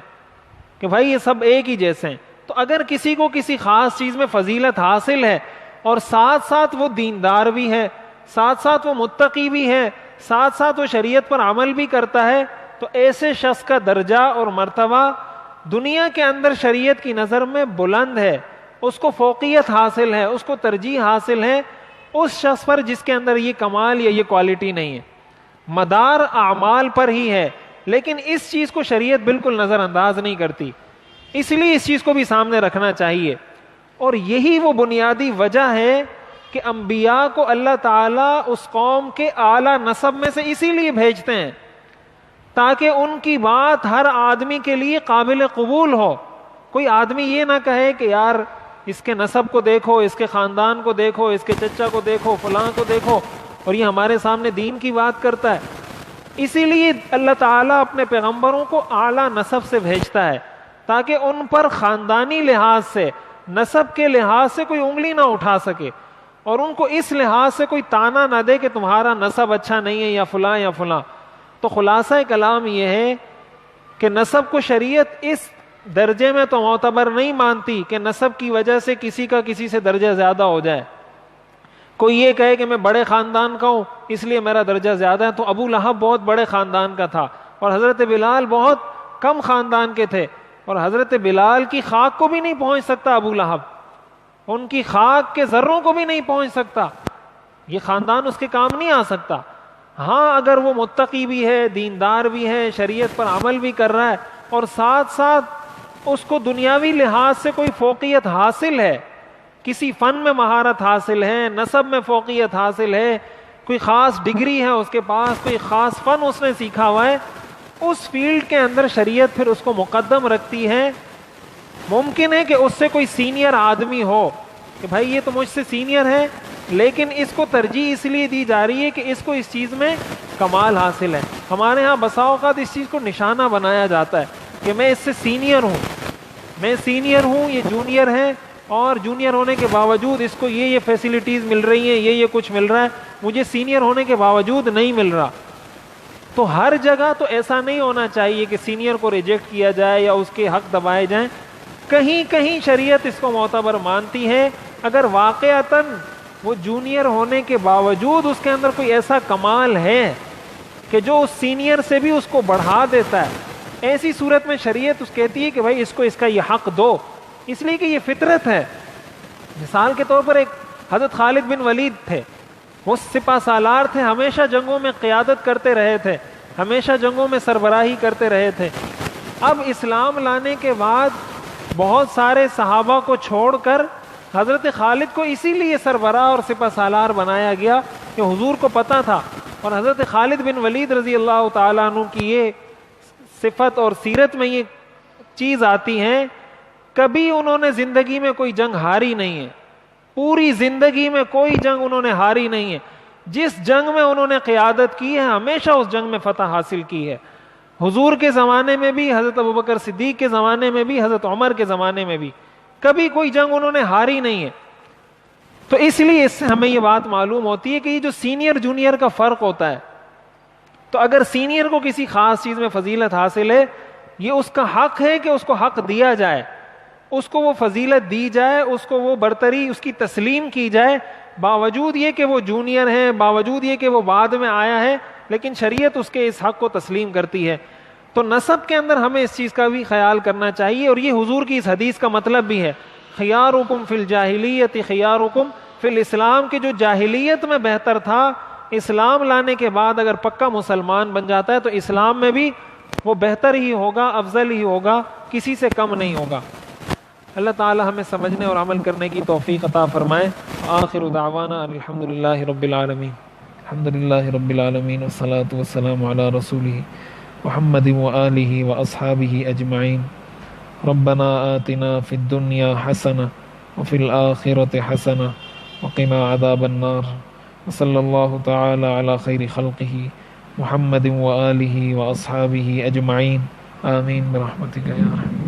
کہ بھائی یہ سب ایک ہی جیسے ہیں۔ تو اگر کسی کو کسی خاص چیز میں فضیلت حاصل ہے اور ساتھ ساتھ وہ دیندار بھی ہے، ساتھ ساتھ وہ متقی بھی ہے، ساتھ ساتھ وہ شریعت پر عمل بھی کرتا ہے، تو ایسے شخص کا درجہ اور مرتبہ دنیا کے اندر شریعت کی نظر میں بلند ہے، اس کو فوقیت حاصل ہے، اس کو ترجیح حاصل ہے اس شخص پر جس کے اندر یہ کمال یا یہ کوالٹی نہیں ہے۔ مدار اعمال پر ہی ہے، لیکن اس چیز کو شریعت بالکل نظر انداز نہیں کرتی، اس لیے اس چیز کو بھی سامنے رکھنا چاہیے۔ اور یہی وہ بنیادی وجہ ہے کہ انبیاء کو اللہ تعالیٰ اس قوم کے اعلیٰ نسب میں سے اسی لیے بھیجتے ہیں تاکہ ان کی بات ہر آدمی کے لیے قابل قبول ہو۔ کوئی آدمی یہ نہ کہے کہ یار اس کے نسب کو دیکھو، اس کے خاندان کو دیکھو، اس کے چچا کو دیکھو، فلاں کو دیکھو، اور یہ ہمارے سامنے دین کی بات کرتا ہے۔ اسی لیے اللہ تعالیٰ اپنے پیغمبروں کو اعلیٰ نسب سے بھیجتا ہے تاکہ ان پر خاندانی لحاظ سے، نسب کے لحاظ سے کوئی انگلی نہ اٹھا سکے، اور ان کو اس لحاظ سے کوئی تانا نہ دے کہ تمہارا نسب اچھا نہیں ہے یا فلاں یا فلاں۔ تو خلاصہ کلام یہ ہے کہ نسب کو شریعت اس درجے میں تو معتبر نہیں مانتی کہ نسب کی وجہ سے کسی کا کسی سے درجہ زیادہ ہو جائے۔ کوئی یہ کہے کہ میں بڑے خاندان کا ہوں اس لیے میرا درجہ زیادہ ہے، تو ابو لہب بہت بڑے خاندان کا تھا اور حضرت بلال بہت کم خاندان کے تھے، اور حضرت بلال کی خاک کو بھی نہیں پہنچ سکتا ابو لہب، ان کی خاک کے ذروں کو بھی نہیں پہنچ سکتا، یہ خاندان اس کے کام نہیں آ سکتا۔ ہاں اگر وہ متقی بھی ہے، دیندار بھی ہے، شریعت پر عمل بھی کر رہا ہے، اور ساتھ ساتھ اس کو دنیاوی لحاظ سے کوئی فوقیت حاصل ہے، کسی فن میں مہارت حاصل ہے، نسب میں فوقیت حاصل ہے، کوئی خاص ڈگری ہے اس کے پاس، کوئی خاص فن اس نے سیکھا ہوا ہے، اس فیلڈ کے اندر شریعت پھر اس کو مقدم رکھتی ہے۔ ممکن ہے کہ اس سے کوئی سینئر آدمی ہو کہ بھائی یہ تو مجھ سے سینئر ہے، لیکن اس کو ترجیح اس لیے دی جا رہی ہے کہ اس کو اس چیز میں کمال حاصل ہے۔ ہمارے ہاں بسا اوقات اس چیز کو نشانہ بنایا جاتا ہے کہ میں اس سے سینئر ہوں، میں سینئر ہوں، یہ جونیئر ہے، اور جونیئر ہونے کے باوجود اس کو یہ فیسلٹیز مل رہی ہیں، یہ کچھ مل رہا ہے، مجھے سینئر ہونے کے باوجود نہیں مل رہا۔ تو ہر جگہ تو ایسا نہیں ہونا چاہیے کہ سینئر کو ریجیکٹ کیا جائے یا اس کے حق دبائے جائیں، کہیں کہیں شریعت اس کو معتبر مانتی ہے اگر واقعتاً وہ جونیئر ہونے کے باوجود اس کے اندر کوئی ایسا کمال ہے کہ جو اس سینئر سے بھی اس کو بڑھا دیتا ہے، ایسی صورت میں شریعت اس کہتی ہے کہ بھائی اس کو اس کا یہ حق دو، اس لیے کہ یہ فطرت ہے۔ مثال کے طور پر ایک حضرت خالد بن ولید تھے، وہ سپہ سالار تھے، ہمیشہ جنگوں میں قیادت کرتے رہے تھے، ہمیشہ جنگوں میں سربراہی کرتے رہے تھے۔ اب اسلام لانے کے بعد بہت سارے صحابہ کو چھوڑ کر حضرت خالد کو اسی لیے سربراہ اور سپہ سالار بنایا گیا کہ حضور کو پتہ تھا، اور حضرت خالد بن ولید رضی اللہ تعالیٰ عنہ کی یہ صفت اور سیرت میں یہ چیز آتی ہے، کبھی انہوں نے زندگی میں کوئی جنگ ہاری نہیں ہے، پوری زندگی میں کوئی جنگ انہوں نے ہاری نہیں ہے، جس جنگ میں انہوں نے قیادت کی ہے ہمیشہ اس جنگ میں فتح حاصل کی ہے، حضور کے زمانے میں بھی، حضرت ابوبکر صدیق کے زمانے میں بھی، حضرت عمر کے زمانے میں بھی، کبھی کوئی جنگ انہوں نے ہاری نہیں ہے۔ تو اس لیے اس سے ہمیں یہ بات معلوم ہوتی ہے کہ یہ جو سینئر جونیئر کا فرق ہوتا ہے، تو اگر سینئر کو کسی خاص چیز میں فضیلت حاصل ہے، یہ اس کا حق ہے کہ اس کو حق دیا جائے، اس کو وہ فضیلت دی جائے، اس کو وہ برتری اس کی تسلیم کی جائے، باوجود یہ کہ وہ جونیئر ہے، باوجود یہ کہ وہ بعد میں آیا ہے، لیکن شریعت اس کے اس حق کو تسلیم کرتی ہے۔ تو نسب کے اندر ہمیں اس چیز کا بھی خیال کرنا چاہیے، اور یہ حضور کی اس حدیث کا مطلب بھی ہے، خیارکم فی الجاہلیت خیارکم فی الاسلام، کہ جو جاہلیت میں بہتر تھا اسلام لانے کے بعد اگر پکا مسلمان بن جاتا ہے تو اسلام میں بھی وہ بہتر ہی ہوگا، افضل ہی ہوگا، کسی سے کم نہیں ہوگا۔ اللہ تعالی ہمیں سمجھنے اور عمل کرنے کی توفیق عطا فرمائے۔ آخر دعوانا الحمدللہ رب العالمین، الحمدللہ رب العالمین، والصلاة والسلام علی رسولہ محمد وآلہ واصحابہ اجمعین۔ ربنا آتنا فی الدنیا حسنہ وفی الآخرۃ حسنہ وقنا عذاب النار، وصلی اللہ تعالی علی خیر خلقہ محمد وآلہ واصحابہ اجمعین، آمین برحمتک یا رحمن۔